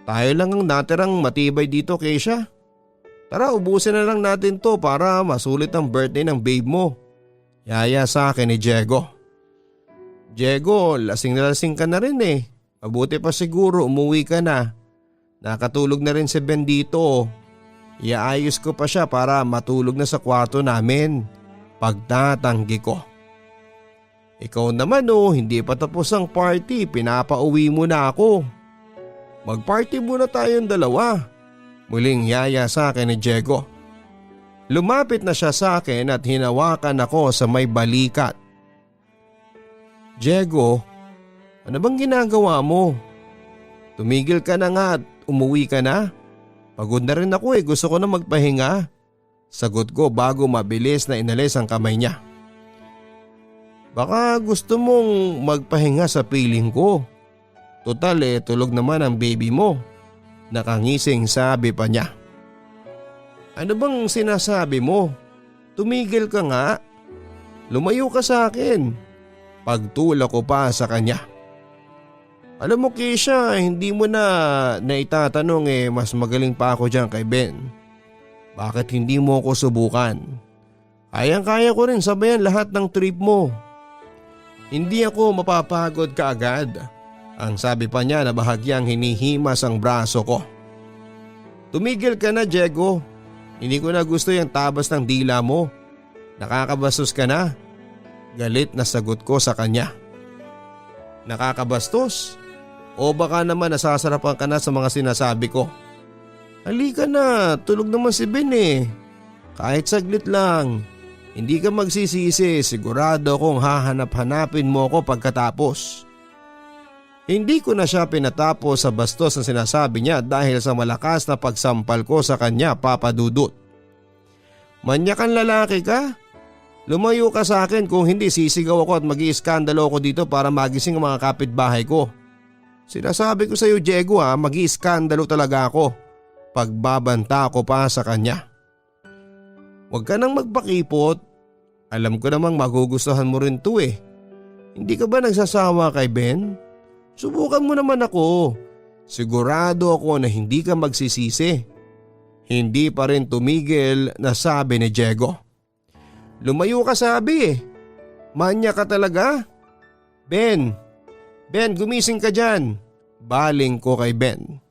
Tayo lang ang natirang matibay dito, Keisha. Tara, ubusin na lang natin to para masulit ang birthday ng babe mo. Yaya sa akin ni Diego. Diego, lasing na lasing ka na rin eh. Mabuti pa siguro umuwi ka na. Nakatulog na rin si Ben dito. Iaayos ko pa siya para matulog na sa kwarto namin. Pagtatanggi ko. Ikaw naman hindi pa tapos ang party, pinapauwi mo na ako. Mag-party muna tayong dalawa. Muling yaya sa akin ni Diego. Lumapit na siya sa akin at hinawakan ako sa may balikat. Diego, ano bang ginagawa mo? Tumigil ka na nga at umuwi ka na. Pagod na rin ako gusto ko na magpahinga. Sagot ko bago mabilis na inalis ang kamay niya. Baka gusto mong magpahinga sa piling ko. Total tulog naman ang baby mo. Nakangising sabi pa niya. Ano bang sinasabi mo? tumigil ka nga. Lumayo ka sa akin. Pagtulak ko pa sa kanya. Alam mo Keisha, hindi mo na naitatanong mas magaling pa ako dyan kay Ben. Bakit hindi mo ako subukan? Kayang-kaya ko rin sabayan lahat ng trip mo. Hindi ako mapapagod kaagad. Ang sabi pa niya na bahagyang hinihimas ang braso ko. Tumigil ka na Diego. Hindi ko na gusto yung tabas ng dila mo. Nakakabastos ka na. Galit na sagot ko sa kanya. Nakakabastos? O baka naman nasasarapan ka na sa mga sinasabi ko? Halika na, tulog naman si Ben Kahit saglit lang. Hindi ka magsisisi, sigurado kong hahanap-hanapin mo ako pagkatapos. Hindi ko na siya pinatapos sa bastos na sinasabi niya dahil sa malakas na pagsampal ko sa kanya, Papa Dudut. Manyakan lalaki ka? Lumayo ka sa akin, kung hindi sisigaw ako at mag-iiskandalo ako dito para magising ang mga kapitbahay ko. Sinasabi ko sa iyo Diego mag-iiskandalo talaga ako. Pagbabanta ko pa sa kanya. Huwag ka nang magpakipot. Alam ko namang magugustuhan mo rin to Hindi ka ba nagsasawa kay Ben? Subukan mo naman ako. Sigurado ako na hindi ka magsisisi. Hindi pa rin tumigil na sabi ni Diego. Lumayo ka sabi Manya ka talaga? Ben, gumising ka dyan. Baling ko kay Ben.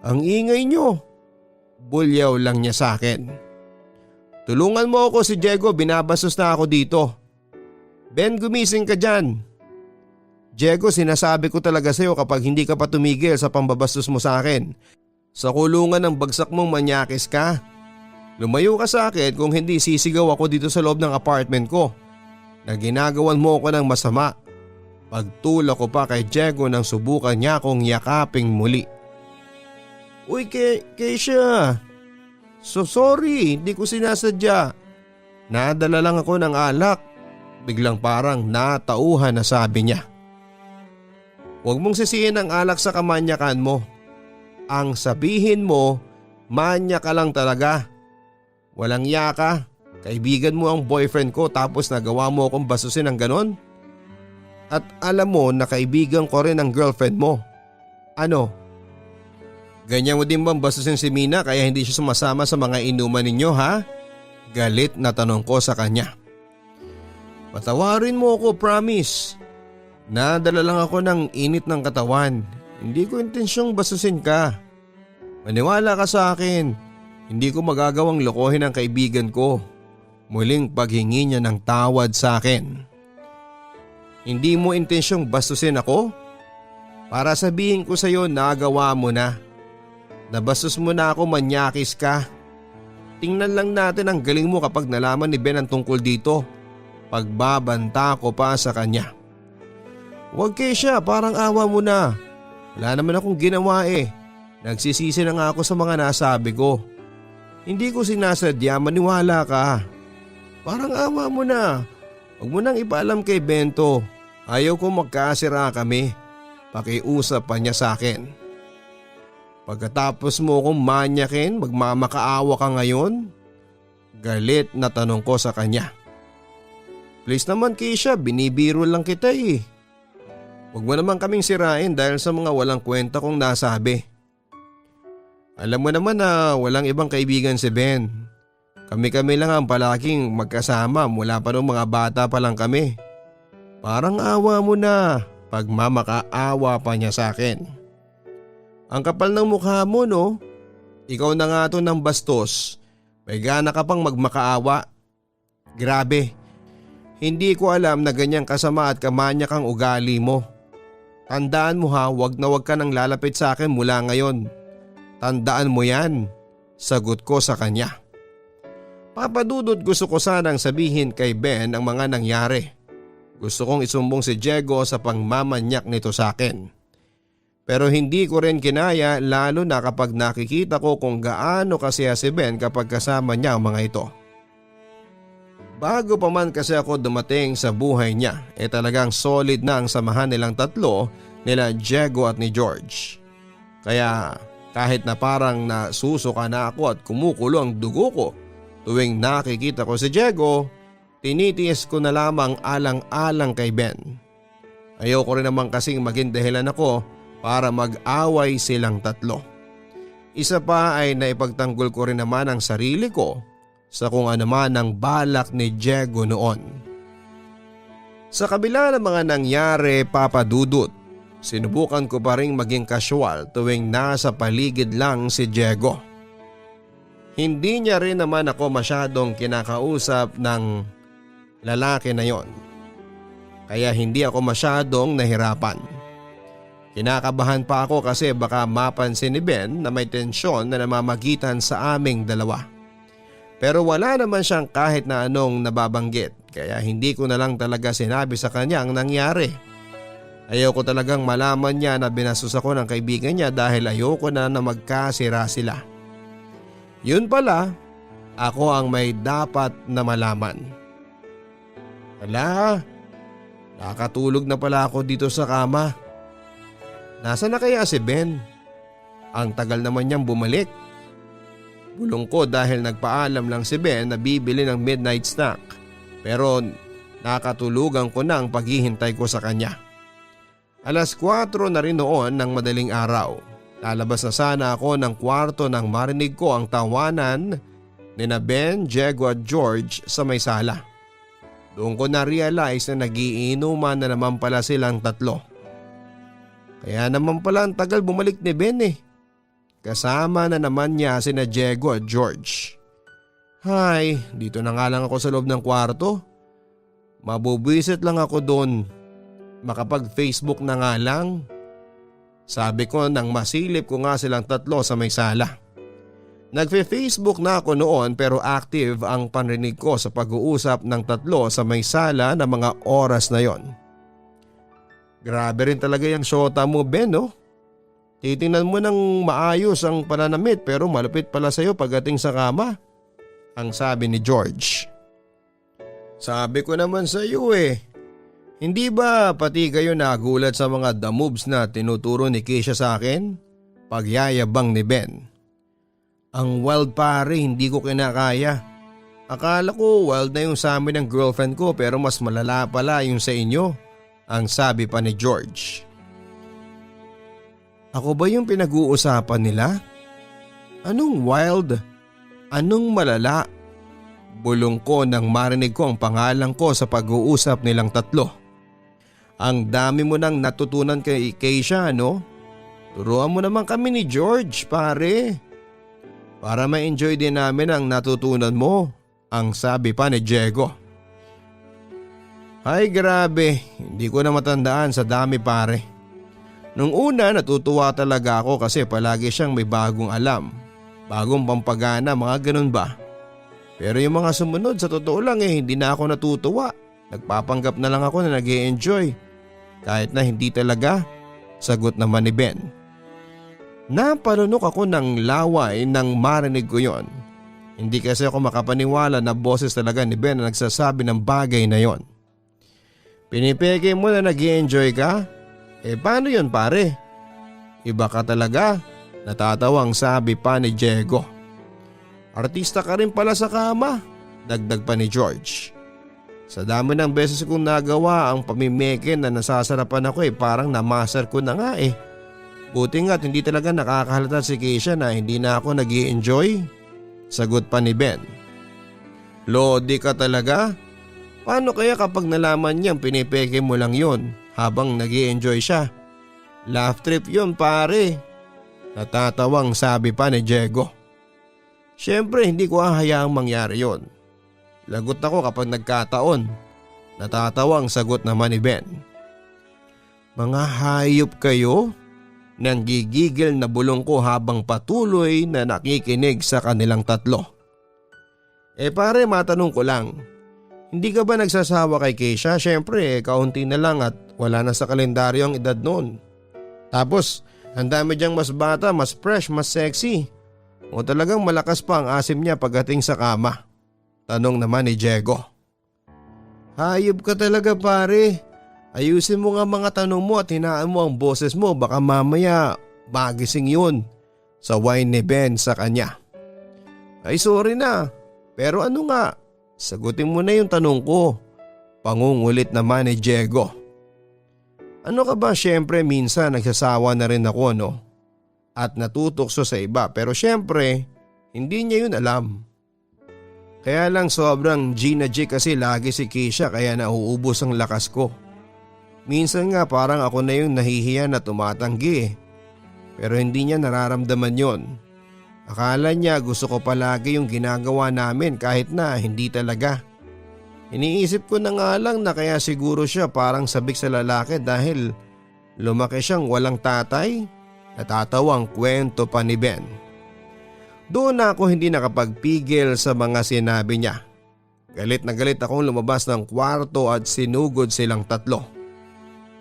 Ang ingay nyo. Bulyaw lang niya sa akin. Tulungan mo ako si Diego, binabastos na ako dito. Ben, gumising ka dyan. Diego, sinasabi ko talaga sa'yo kapag hindi ka pa tumigil sa pambabastos mo sa akin. Sa kulungan ng bagsak mong manyakis ka. Lumayo ka sa akin kung hindi sisigaw ako dito sa loob ng apartment ko. Na ginagawan mo ako ng masama. Pagtulak ko pa kay Diego nang subukan niya akong yakaping muli. Uy Keisha. So sorry, hindi ko sinasadya. Nadala lang ako ng alak. Biglang parang natauhan na sabi niya. Huwag mong sisihin ang alak sa kamanyakan mo. Ang sabihin mo, manya ka lang talaga. Walang yaka. Kaibigan mo ang boyfriend ko tapos nagawa mo akong basusin ng ganon? At alam mo na kaibigan ko rin ang girlfriend mo. Ano? Ganyan mo din bang basusin si Mina kaya hindi siya sumasama sa mga inuman ninyo ha? Galit na tanong ko sa kanya. Patawarin mo ako, promise. Nadala lang ako ng init ng katawan. Hindi ko intensyong basusin ka. Maniwala ka sa akin. Hindi ko magagawang lokohin ang kaibigan ko. Muling paghingi niya ng tawad sa akin. Hindi mo intensyong bastusin ako? Para sabihin ko sa iyo nagawa mo na. Nabastos mo na ako, manyakis ka. Tingnan lang natin ang galing mo kapag nalaman ni Ben ang tungkol dito. Pagbabanta ko pa sa kanya. Huwag Keisha, parang awa mo na. Wala naman akong ginawa Nagsisisi na nga ako sa mga nasabi ko. Hindi ko sinasadya, maniwala ka. Parang awa mo na. Huwag mo nang ipaalam kay Bento. Ayaw ko magkasira kami. Pakiusap pa niya sa akin. Pagkatapos mo akong manyakin, magmamakaawa ka ngayon? Galit na tanong ko sa kanya. Please naman Keisha, binibiro lang kita Huwag mo naman kaming sirain dahil sa mga walang kwenta kong nasabi. Alam mo naman na walang ibang kaibigan si Ben. Kami-kami lang ang palaging magkasama mula pa nung mga bata pa lang kami. Parang awa mo na, pagmamakaawa pa niya sa akin. Ang kapal ng mukha mo no? Ikaw na nga to ng bastos. May gana ka pang magmakaawa. Grabe. Hindi ko alam na ganyang kasama at kamanyak ang ugali mo. Tandaan mo ha, wag na wag ka nang lalapit sa akin mula ngayon. Tandaan mo yan. Sagot ko sa kanya. Papadudot gusto ko sanang sabihin kay Ben ang mga nangyari. Gusto kong isumbong si Diego sa pangmamanyak nito sa akin. Pero hindi ko rin kinaya lalo na kapag nakikita ko kung gaano kasaya si Ben kapag kasama niya ang mga ito. Bago pa man kasi ako dumating sa buhay niya, talagang solid na ang samahan nilang tatlo nila Diego at ni George. Kaya kahit na parang nasusuka na ako at kumukulo ang dugo ko Tuwing nakikita ko si Diego, tinitiis ko na lamang alang-alang kay Ben. Ayoko rin naman kasing maging dahilan ako para mag-away silang tatlo. Isa pa ay naipagtanggol ko rin naman ang sarili ko sa kung ano man ang balak ni Diego noon. Sa kabila ng mga nangyari, Papa Dudut, sinubukan ko pa rin maging casual tuwing nasa paligid lang si Diego. Hindi niya rin naman ako masyadong kinakausap ng lalaki na yon. Kaya hindi ako masyadong nahirapan. Kinakabahan pa ako kasi baka mapansin ni Ben na may tensyon na namamagitan sa aming dalawa. Pero wala naman siyang kahit na anong nababanggit kaya hindi ko na lang talaga sinabi sa kanya ang nangyari. Ayoko talagang malaman niya na binastos ako ng kaibigan niya dahil ayoko na magkasira sila. Yun pala, ako ang may dapat na malaman. Hala, nakatulog na pala ako dito sa kama. Nasaan na kaya si Ben? Ang tagal naman niyang bumalik. Bulong ko dahil nagpaalam lang si Ben na bibili ng midnight snack. Pero nakatulugan ko na ang paghihintay ko sa kanya. 4:00 na rin noon ng madaling araw. Lalabas na sana ako ng kwarto nang marinig ko ang tawanan ni na Ben, Diego at George sa may sala. Doon ko na-realize na nagiinuman na naman pala silang tatlo. Kaya naman pala ang tagal bumalik ni Ben eh. Kasama na naman niya sina Diego at George. Hay, dito na nga lang ako sa loob ng kwarto. Mabubwisit lang ako doon. Makapag-Facebook na nga lang. Sabi ko nang masilip ko nga silang tatlo sa may sala. Nagfe-Facebook na ako noon pero active ang panrinig ko sa pag-uusap ng tatlo sa may sala na mga oras na yon. Grabe rin talaga yung syota mo, Ben, no? Titingnan mo ng maayos ang pananamit pero malupit pala sa'yo pagdating sa kama. Ang sabi ni George. Sabi ko naman sa iyo eh. Hindi ba pati kayo nagulat sa mga the moves na tinuturo ni Keisha sa akin? Pagyayabang ni Ben. Ang wild pare, hindi ko kinakaya. Akala ko wild na yung sa amin ng girlfriend ko pero mas malala pala yung sa inyo. Ang sabi pa ni George. Ako ba yung pinag-uusapan nila? Anong wild? Anong malala? Bulong ko nang marinig ko ang pangalan ko sa pag-uusap nilang tatlo. Ang dami mo nang natutunan kay Keisha, no? Turuan mo naman kami ni George, pare. Para ma-enjoy din namin ang natutunan mo, ang sabi pa ni Diego. Ay grabe, hindi ko na matandaan sa dami pare. Nung una natutuwa talaga ako kasi palagi siyang may bagong alam, bagong pampagana, mga ganun ba? Pero yung mga sumunod sa totoo lang hindi na ako natutuwa. Nagpapanggap na lang ako na nag-e-enjoy. Kahit na hindi talaga, sagot naman ni Ben. Napalunok ako ng laway nang marinig ko yon. Hindi kasi ako makapaniwala na boses talaga ni Ben na nagsasabi ng bagay na yon. Pinipeke mo na nag-e-enjoy ka? Paano yon pare? Iba ka talaga, natatawang sabi pa ni Diego. Artista ka rin pala sa kama, dagdag pa ni George. Sa dami ng beses kong nagawa ang pamimeke na nasasarapan ako parang namaster ko na nga eh. Buti nga't hindi talaga nakakahalata si Keisha na hindi na ako nag-i-enjoy. Sagot pa ni Ben. Lodi ka talaga? Paano kaya kapag nalaman niyang pinipeke mo lang yon habang nag-i-enjoy siya? Laugh trip yon pare. Natatawang sabi pa ni Diego. Siyempre hindi ko hahayaang mangyari yon. Lagot ako kapag nagkataon. Natatawang sagot naman ni Ben. Mga hayop kayo? Nanggigigil na bulong ko habang patuloy na nakikinig sa kanilang tatlo. Pare, matanong ko lang. Hindi ka ba nagsasawa kay Keisha? Siyempre kaunti na lang at wala na sa kalendaryo ang edad noon. Tapos ang dami diyang mas bata, mas fresh, mas sexy. O talagang malakas pa ang asim niya pagdating sa kama? Tanong naman ni Diego. Hayop ka talaga pare. Ayusin mo nga mga tanong mo at hinaan mo ang boses mo, baka mamaya magising yun. Saway ni Ben sa kanya. Ay sorry na. Pero ano nga, sagutin mo na yung tanong ko. Pangungulit naman ni Diego. Ano ka ba, syempre minsan nagsasawa na rin ako no? At natutokso sa iba pero syempre hindi niya yun alam. Kaya lang sobrang G na G kasi lagi si Keisha kaya nauubos ang lakas ko. Minsan nga parang ako na yung nahihiya na tumatanggi eh. Pero hindi niya nararamdaman yon. Akala niya gusto ko palagi yung ginagawa namin kahit na hindi talaga. Iniisip ko na nga lang na kaya siguro siya parang sabik sa lalaki dahil lumaki siyang walang tatay. Natatawang kwento pa ni Ben. Doon na ako hindi nakapagpigil sa mga sinabi niya. Galit na galit akong lumabas ng kwarto at sinugod silang tatlo.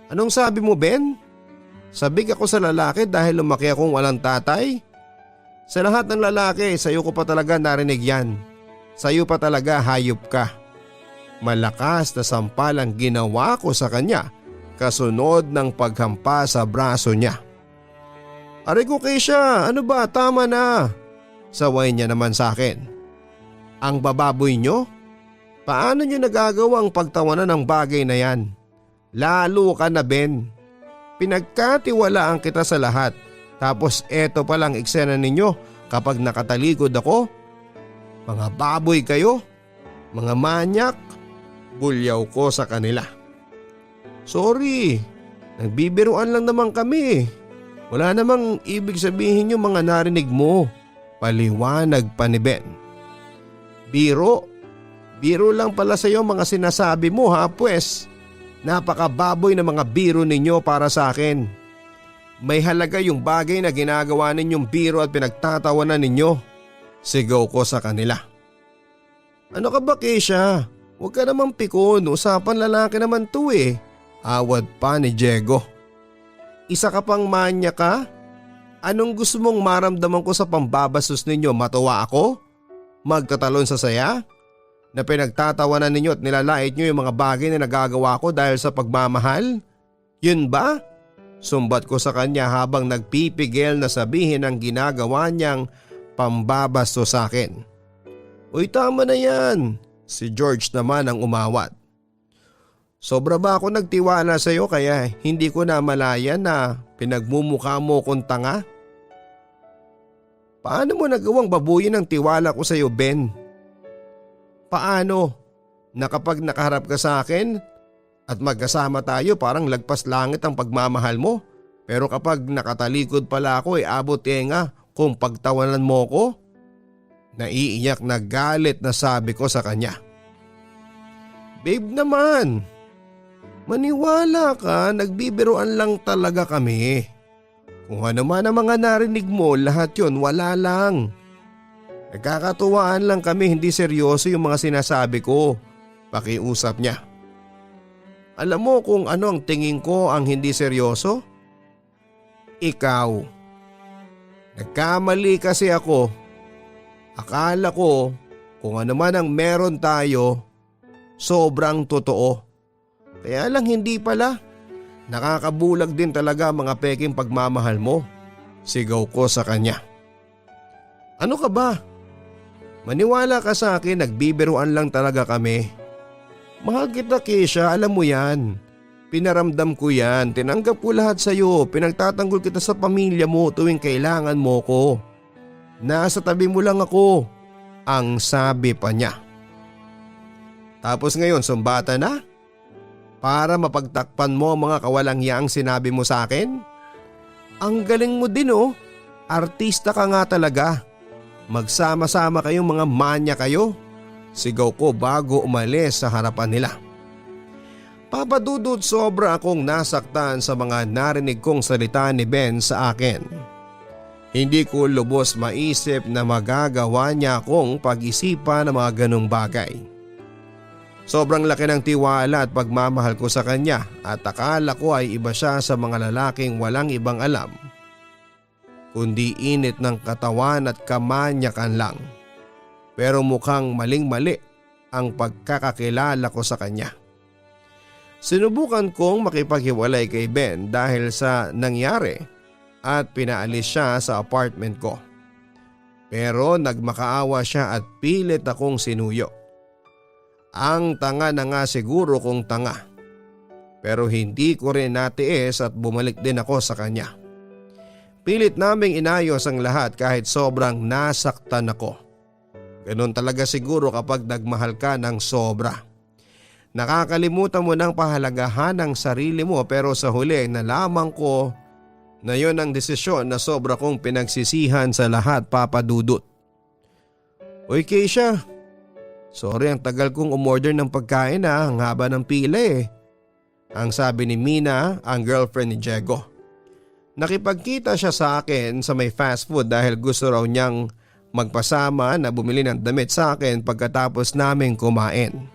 Anong sabi mo, Ben? Sabik ako sa lalaki dahil lumaki akong walang tatay? Sa lahat ng lalaki, sayo ko pa talaga narinig yan. Sayo pa talaga hayop ka. Malakas na sampal ang ginawa ko sa kanya kasunod ng paghampa sa braso niya. Aray ko Keisha, ano ba? Tama na. Saway niya naman sa akin. Ang bababoy nyo? Paano nyo nagagawang pagtawanan ng bagay na yan? Lalo ka na Ben. Pinagkatiwalaan kita sa lahat. Tapos eto palang eksena ninyo kapag nakatalikod ako. Mga baboy kayo. Mga manyak. Bulyaw ko sa kanila. Sorry. Nagbibiruan lang naman kami. Wala namang ibig sabihin yung mga narinig mo. Paliwanag pa ni Ben. Biro? Biro lang pala sa'yo mga sinasabi mo ha pues. Napakababoy na mga biro ninyo para sa akin. May halaga yung bagay na ginagawa ninyong biro at pinagtatawanan ninyo. Sigaw ko sa kanila. Ano ka ba Keisha? Huwag ka namang pikon, usapan lalaki naman to eh. Awad pa ni Diego. Isa ka pang manya ka? Anong gusto mong maramdaman ko sa pambabastos ninyo? Matuwa ako? Magtatalon sa saya? Na pinagtatawanan ninyo at nilalait nyo yung mga bagay na nagagawa ko dahil sa pagmamahal? Yun ba? Sumbat ko sa kanya habang nagpipigil na sabihin ang ginagawa niyang pambabastos sa akin. Uy tama na yan. Si George naman ang umawat. Sobra ba ako nagtiwala sa iyo kaya hindi ko na malaya na pinagmumukha mo kong tanga? Paano mo nagawang babuyin ang tiwala ko sa iyo Ben? Paano? Na kapag nakaharap ka sa akin at magkasama tayo parang lagpas langit ang pagmamahal mo. Pero kapag nakatalikod pala ako abot nga kung pagtawanan mo ko. Naiiyak na galit na sabi ko sa kanya. Babe naman, maniwala ka, nagbibiruan lang talaga kami. Kung ano man ang mga narinig mo, lahat yon wala lang. Nagkakatuwaan lang kami, hindi seryoso yung mga sinasabi ko. Pakiusap niya. Alam mo kung ano ang tingin ko ang hindi seryoso? Ikaw. Nagkamali kasi ako. Akala ko kung ano man ang meron tayo, sobrang totoo. Kaya lang hindi pala. Nakakabulag din talaga mga peking pagmamahal mo. Sigaw ko sa kanya. Ano ka ba? Maniwala ka sa akin, nagbibiruan lang talaga kami. Mahal kita Keisha, alam mo yan. Pinaramdam ko yan, tinanggap ko lahat sa'yo, pinagtatanggol kita sa pamilya mo tuwing kailangan mo ko. Nasa tabi mo lang ako, ang sabi pa niya. Tapos ngayon sumbata na? Para mapagtakpan mo ang mga kawalang yaang sinabi mo sa akin? Ang galing mo din oh, artista ka nga talaga. Magsama-sama kayong mga manya kayo. Sigaw ko bago umalis sa harapan nila. Papadudod sobra akong nasaktan sa mga narinig kong salita ni Ben sa akin. Hindi ko lubos maisip na magagawa niya akong pag-isipan ng mga ganong bagay. Sobrang laki ng tiwala at pagmamahal ko sa kanya at akala ko ay iba siya sa mga lalaking walang ibang alam. Kundi init ng katawan at kamanyakan lang. Pero mukhang maling-mali ang pagkakakilala ko sa kanya. Sinubukan kong makipaghiwalay kay Ben dahil sa nangyari at pinaalis siya sa apartment ko. Pero nagmakaawa siya at pilit akong sinuyo. Ang tanga na nga siguro kung tanga. Pero hindi ko rin natiis at bumalik din ako sa kanya. Pilit naming inayos ang lahat kahit sobrang nasaktan ako. Ganun talaga siguro kapag nagmahal ka ng sobra. Nakakalimutan mo ng pahalagahan ng sarili mo pero sa huli nalaman ko na yon ang desisyon na sobra kong pinagsisihan sa lahat, Papa Dudut. Uy Keisha, sorry ang tagal kong umorder ng pagkain ang haba ng pila eh. Ang sabi ni Mina, ang girlfriend ni Diego. Nakipagkita siya sa akin sa may fast food dahil gusto raw niyang magpasama na bumili ng damit sa akin pagkatapos naming kumain.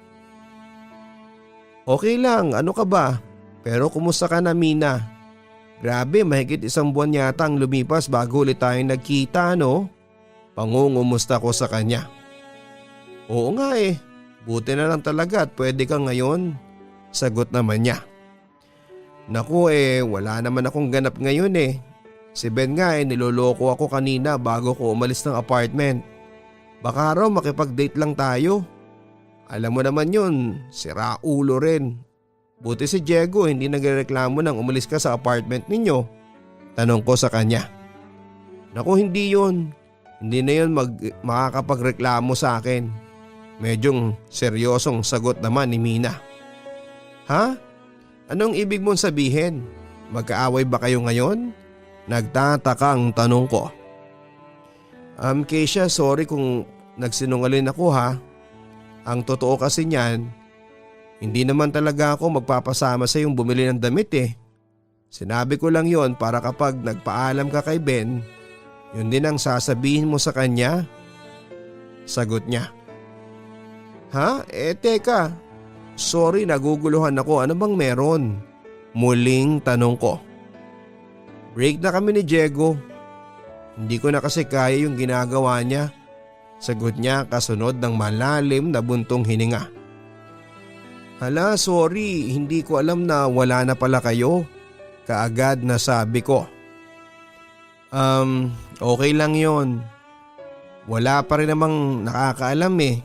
Okay lang, ano ka ba? Pero kumusta ka na Mina? Grabe, mahigit 1 buwan yata ang lumipas bago ulit tayong nagkita, no? Pangungumusta ko sa kanya. Oo nga eh, buti na lang talaga at pwede ka ngayon. Sagot naman niya. Naku wala naman akong ganap ngayon eh. Si Ben nga niloloko ako kanina bago ko umalis ng apartment. Baka raw makipag-date lang tayo. Alam mo naman yun, sira ulo rin. Buti si Diego hindi nagreklamo nang umalis ka sa apartment ninyo. Tanong ko sa kanya. Naku hindi yun. Hindi na yun makakapagreklamo sa akin. Medyong seryosong sagot naman ni Mina. Ha? Anong ibig mong sabihin? Magkaaway ba kayo ngayon? Nagtatakang tanong ko. Keisha, sorry kung nagsinungaling ako ha. Ang totoo kasi niyan, hindi naman talaga ako magpapasama sa yung bumili ng damit eh. Sinabi ko lang yon para kapag nagpaalam ka kay Ben, yun din ang sasabihin mo sa kanya. Sagot niya. Ha? Teka. Sorry, naguguluhan ako. Ano bang meron? Muling tanong ko. Break na kami ni Diego. Hindi ko na kasi kaya yung ginagawa niya. Sagot niya kasunod ng malalim na buntong hininga. Hala, sorry, hindi ko alam na wala na pala kayo. Kaagad na sabi ko. Okay lang yon. Wala pa rin namang nakakaalam eh.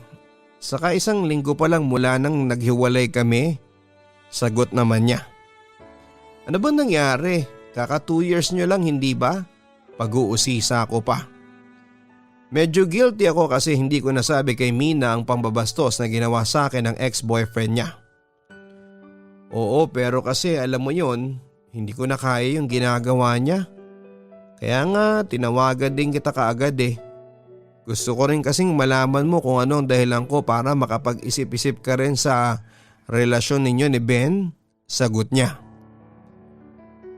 Saka 1 linggo pa lang mula nang naghiwalay kami. Sagot naman niya. Ano ba nangyari? Kaka 2 years nyo lang hindi ba? Pag-uusisa ko pa. Medyo guilty ako kasi hindi ko nasabi kay Mina ang pambabastos na ginawa sa akin ng ex-boyfriend niya. Oo pero kasi alam mo yon, hindi ko na kaya yung ginagawa niya. Kaya nga tinawagan din kita kaagad eh. Gusto ko rin kasing malaman mo kung ano ang dahilan ko para makapag-isip-isip ka rin sa relasyon ninyo ni Ben. Sagot niya.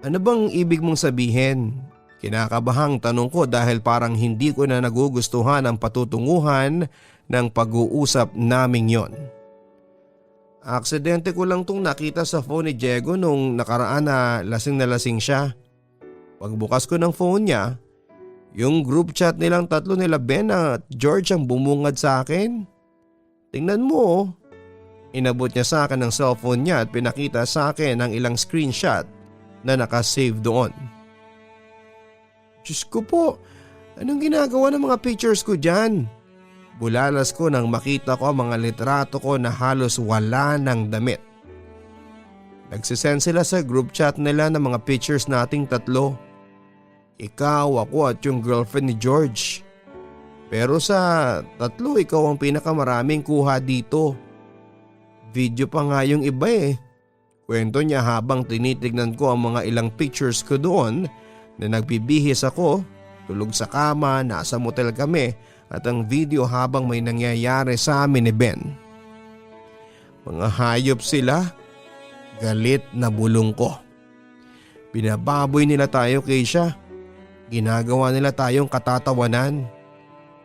Ano bang ibig mong sabihin? Kinakabahang tanong ko dahil parang hindi ko na nagugustuhan ang patutunguhan ng pag-uusap naming yon. Aksidente ko lang tong nakita sa phone ni Diego nung nakaraan na lasing siya. Pagbukas ko ng phone niya, yung group chat nilang tatlo nila Ben at George ang bumungad sa akin. Tingnan mo. Inabot niya sa akin ang cellphone niya at pinakita sa akin ang ilang screenshot na nakasave doon. Diyos ko po, anong ginagawa ng mga pictures ko dyan? Bulalas ko nang makita ko ang mga litrato ko na halos wala ng damit. Nagsisend sila sa group chat nila ng mga pictures nating tatlo. Ikaw, ako at yung girlfriend ni George. Pero sa tatlo, ikaw ang pinakamaraming kuha dito. Video pa nga yung iba eh. Kwento niya habang tinitignan ko ang mga ilang pictures ko doon na nagbibihis ako, tulog sa kama, nasa motel kami at ang video habang may nangyayari sa amin ni Ben. Mga hayop sila, galit na bulong ko. Binababoy nila tayo Keisha. Ginagawa nila tayong katatawanan.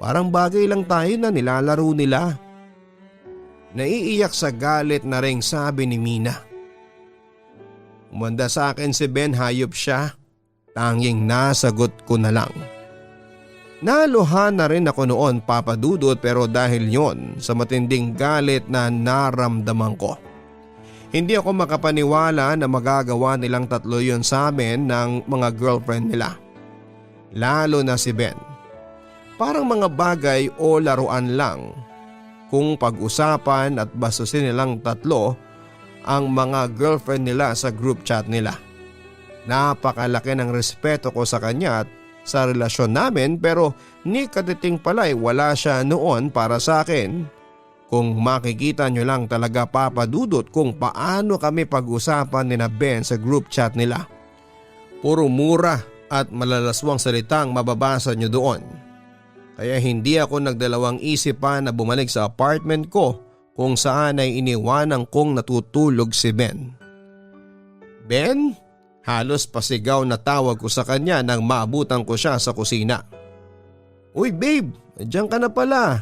Parang bagay lang tayo na nilalaro nila. Naiiyak sa galit na ring sabi ni Mina. Umanda sa akin si Ben, hayop siya. Tanging nasagot ko na lang. Naluhan na rin ako noon Papa Dudut pero dahil yon sa matinding galit na naramdaman ko. Hindi ako makapaniwala na magagawa nilang tatlo yon sa amin ng mga girlfriend nila. Lalo na si Ben. parang mga bagay o laruan lang kung pag-usapan at bastusin nilang tatlo ang mga girlfriend nila sa group chat nila. Napakalaki ng respeto ko sa kanya at sa relasyon namin, pero ni katiting pala'y wala siya noon para sa akin. Kung makikita nyo lang talaga, Papa Dudut, kung paano kami pag-usapan ni na Ben sa group chat nila. Puro mura at malalaswang salitang mababasa nyo doon. Kaya hindi ako nagdalawang isip pa na bumalik sa apartment ko kung saan ay iniwanan kong natutulog si Ben. Ben? Halos pasigaw na tawag ko sa kanya nang maabutan ko siya sa kusina. Uy babe, nandiyan ka na pala.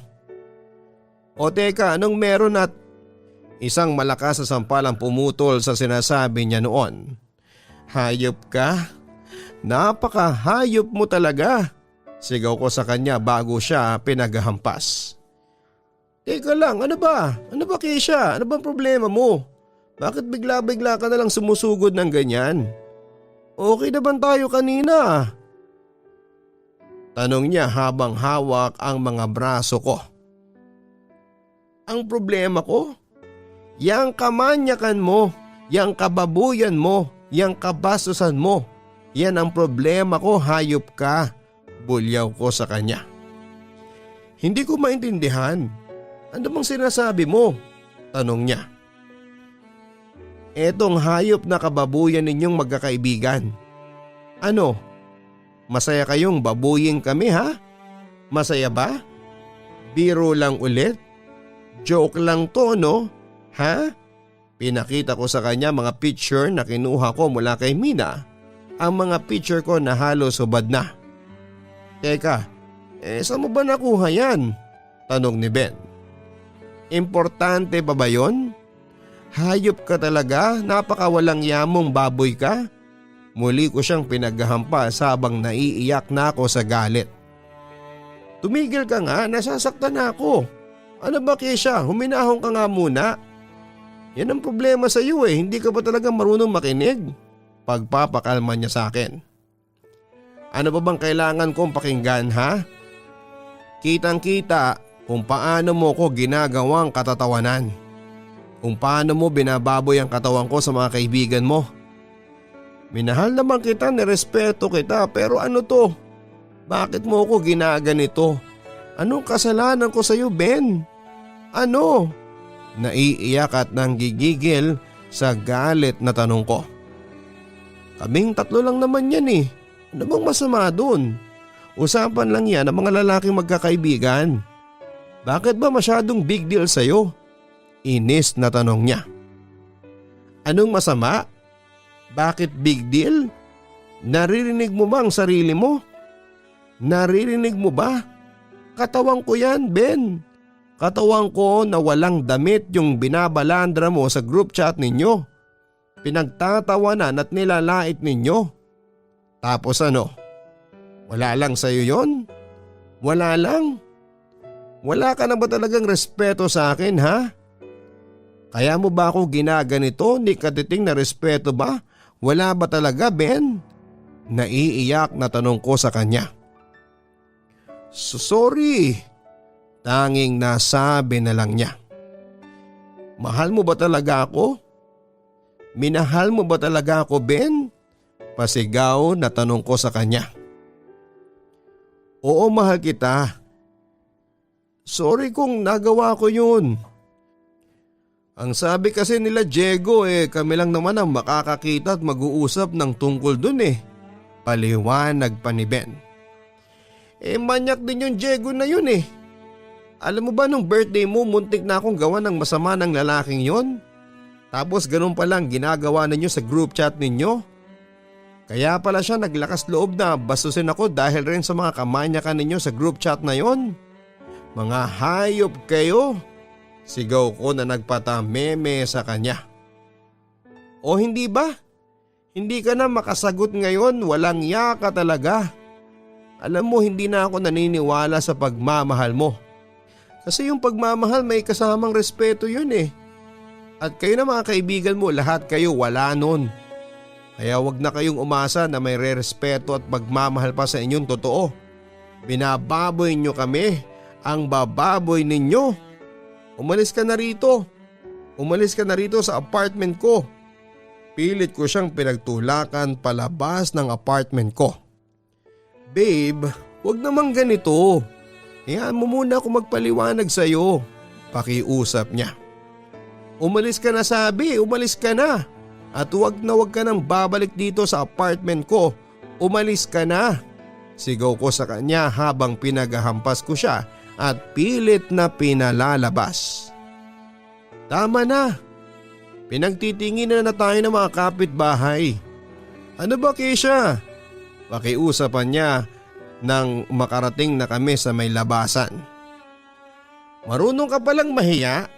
O teka, anong meron at… Isang malakas na sampalang pumutol sa sinasabi niya noon. Hayop ka? Napakahayop mo talaga. Sigaw ko sa kanya bago siya pinaghahampas. Teka lang, ano ba? Ano ba Keisha? Ano bang problema mo? Bakit bigla-bigla ka na lang sumusugod ng ganyan? Okay na ba tayo kanina? Tanong niya habang hawak ang mga braso ko. Ang problema ko? Yang kamanyakan mo, yang kababuyan mo, yang kabastusan mo. Yan ang problema ko, hayop ka. Bulyaw ko sa kanya. Hindi ko maintindihan. Ano bang sinasabi mo? Tanong niya. Etong hayop na kababuyan ninyong magkakaibigan. Ano? Masaya kayong babuyin kami ha? Masaya ba? Biro lang ulit? Joke lang to no? Ha? Pinakita ko sa kanya mga picture na kinuha ko mula kay Mina. Ang mga picture ko na halos hubad na. Teka, saan mo ba nakuha yan? Tanong ni Ben. Importante pa ba yun? Hayop ka talaga, napakawalang yamong baboy ka. Muli ko siyang pinaghahampas habang naiiyak na ako sa galit. Tumigil ka nga, nasasaktan na ako. Ano ba Keisha, huminahon ka nga muna. Yan ang problema sa iyo hindi ka ba talaga marunong makinig? Pagpapakalma niya sa akin. Ano ba bang kailangan kong pakinggan ha? Kitang kita kung paano mo ko ginagawang katatawanan. Kung paano mo binababoy ang katawan ko sa mga kaibigan mo. Minahal naman kita, nirespeto kita, pero ano to? Bakit mo ko ginaganito? Anong kasalanan ko sa iyo, Ben? Ano? Naiiyak at nanggigigil sa galit na tanong ko. Kaming tatlo lang naman yan eh. Ano bang masama dun? Usapan lang yan ng mga lalaking magkakaibigan. Bakit ba masyadong big deal sa'yo? Inis na tanong niya. Anong masama? Bakit big deal? Naririnig mo ba ang sarili mo? Naririnig mo ba? Katawan ko yan, Ben. Katawan ko na walang damit yung binabalandra mo sa group chat ninyo. Pinagtatawanan at nilalait ninyo. Tapos ano? Wala lang sa'yo yon? Wala lang? Wala ka na ba talagang respeto sa akin ha? Kaya mo ba ako ginaganito? Ni katiting na respeto ba? Wala ba talaga, Ben? Naiiyak na tanong ko sa kanya. Sorry. Tanging nasabi na lang niya. Mahal mo ba talaga ako? Minahal mo ba talaga ako, Ben? Pasigaw na tanong ko sa kanya. Oo, mahal kita. Sorry kung nagawa ko yun. Ang sabi kasi nila Diego kami lang naman ang makakakita at mag-uusap ng tungkol dun Paliwanag pa ni Ben. Manyak din yung Diego na yun Alam mo ba nung birthday mo muntik na akong gawa ng masama ng lalaking yon? Tapos ganun palang ginagawa ninyo sa group chat ninyo? Kaya pala siya naglakas loob na bastusin ako dahil rin sa mga kamanyakan ninyo sa group chat na yon? Mga hayop kayo! Sigaw ko na nagpatameme sa kanya. O hindi ba? Hindi ka na makasagot ngayon, walang ya ka talaga. Alam mo hindi na ako naniniwala sa pagmamahal mo. Kasi yung pagmamahal may kasamang respeto yun At kayo na mga kaibigan mo, lahat kayo wala nun. Kaya wag na kayong umasa na may re-respeto at pagmamahal pa sa inyong totoo. Binababoy nyo kami. Ang bababoy ninyo. Umalis ka na rito. Umalis ka na rito sa apartment ko. Pilit ko siyang pinagtulakan palabas ng apartment ko. Babe, wag namang ganito. Hayaan mo muna ako magpaliwanag sa'yo. Pakiusap niya. Umalis ka na sabi, umalis ka na. At wag ka nang babalik dito sa apartment ko. Umalis ka na. Sigaw ko sa kanya habang pinaghahampas ko siya at pilit na pinalalabas. Tama na. Pinagtitingin na tayo ng mga kapitbahay. Ano ba, Keisha? Pakiusapan niya nang makarating na kami sa may labasan. Marunong ka palang mahiya?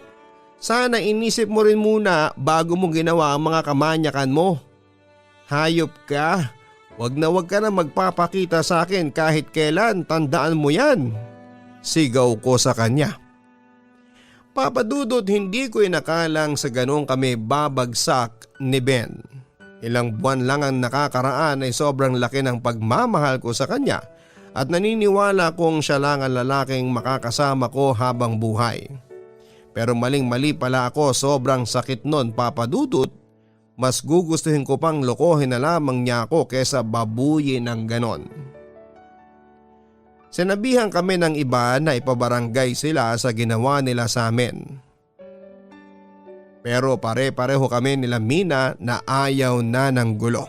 Sana inisip mo rin muna bago mo ginawa ang mga kamanyakan mo. Hayop ka. Wag ka na magpapakita sa akin kahit kailan, tandaan mo yan. Sigaw ko sa kanya. Papa Dudut, hindi ko inakalang sa ganong kami babagsak ni Ben. Ilang buwan lang ang nakakaraan ay sobrang laki ng pagmamahal ko sa kanya at naniniwala kong siya lang ang lalaking makakasama ko habang buhay. Pero maling-mali pala ako, sobrang sakit nun, Papa Dudut. Mas gugustuhin ko pang lokohin na lamang niya ako kesa babuyin ng ganon. Sinabihan kami ng iba na ipabarangay sila sa ginawa nila sa amin. Pero pare-pareho kami nila Mina na ayaw na ng gulo.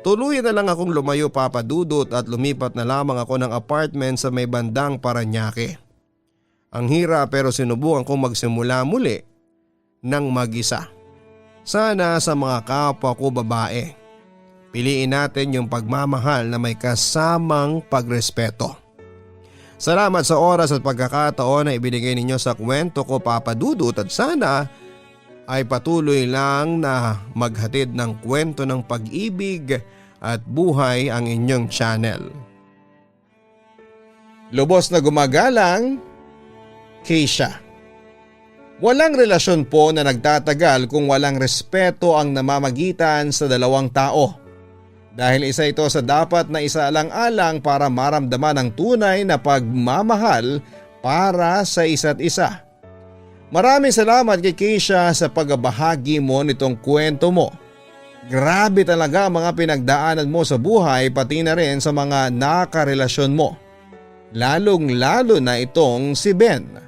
Tuluyan na lang akong lumayo, Papa Dudut, at lumipat na lamang ako ng apartment sa may bandang Paranaque. Ang hirap pero sinubukan kong magsimula muli ng mag-isa. Sana sa mga kapwa ko babae. Piliin natin yung pagmamahal na may kasamang pagrespeto. Salamat sa oras at pagkakataon na ibinigay ninyo sa kwento ko, Papa Dudut, at sana ay patuloy lang na maghatid ng kwento ng pag-ibig at buhay ang inyong channel. Lubos na gumagalang, Keisha. Walang relasyon po na nagtatagal kung walang respeto ang namamagitan sa dalawang tao. Dahil isa ito sa dapat na isaalang-alang para maramdaman ang tunay na pagmamahal para sa isa't isa. Maraming salamat kay Keisha sa pagbabahagi mo nitong kwento mo. Grabe talaga ang mga pinagdaanan mo sa buhay pati na rin sa mga nakarelasyon mo. Lalong-lalo na itong si Ben.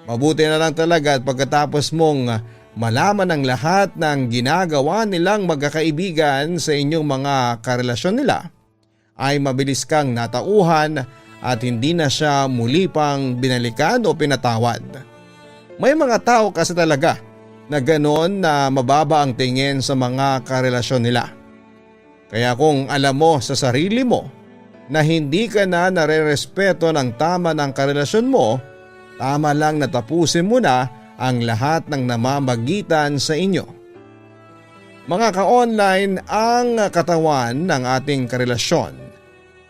Mabuti na lang talaga at pagkatapos mong malaman ang lahat ng ginagawa nilang magkakaibigan sa inyong mga karelasyon nila, ay mabilis kang natauhan at hindi na siya muli pang binalikan o pinatawad. May mga tao kasi talaga na ganon na mababa ang tingin sa mga karelasyon nila. Kaya kung alam mo sa sarili mo na hindi ka na nare-respeto ng tama ng karelasyon mo, tama lang na tapusin mo na ang lahat ng namamagitan sa inyo. Mga ka-online, ang katawan ng ating karelasyon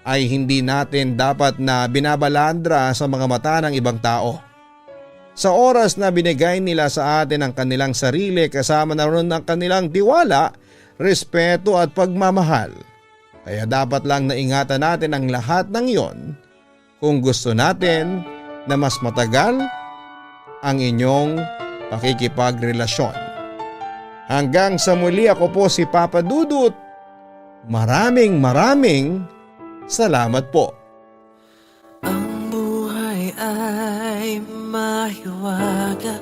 ay hindi natin dapat na binabalandra sa mga mata ng ibang tao. Sa oras na binigay nila sa atin ang kanilang sarili kasama na rin ang kanilang tiwala, respeto at pagmamahal. Kaya dapat lang naingatan natin ang lahat ng iyon kung gusto natin na mas matagal ang inyong pakikipagrelasyon. Hanggang sa muli, ako po si Papa Dudut. Maraming salamat po. Ang buhay ay mahiwaga,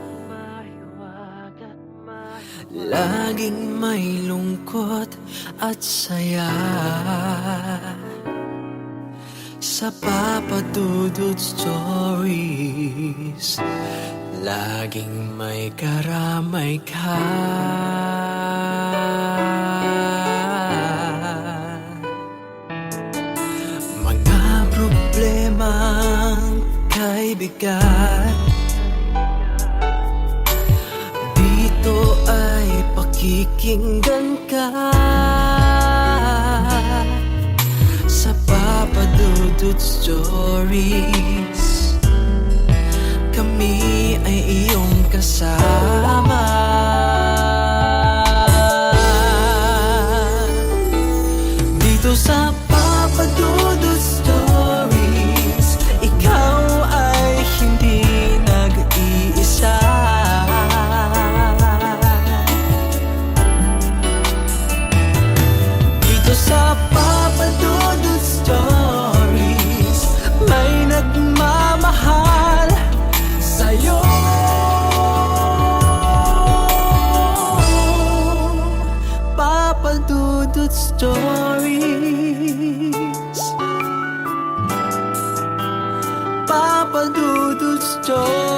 laging may lungkot at saya. Sa Papa Dudut Stories, laging may karamay ka. Mga problemang kaibigan, dito ay pakikinggan ka. Sa Papa Dudut Stories, kami ay iyong kasama. Dito sa Papa Dudut Stories, Papa Dudut Stories.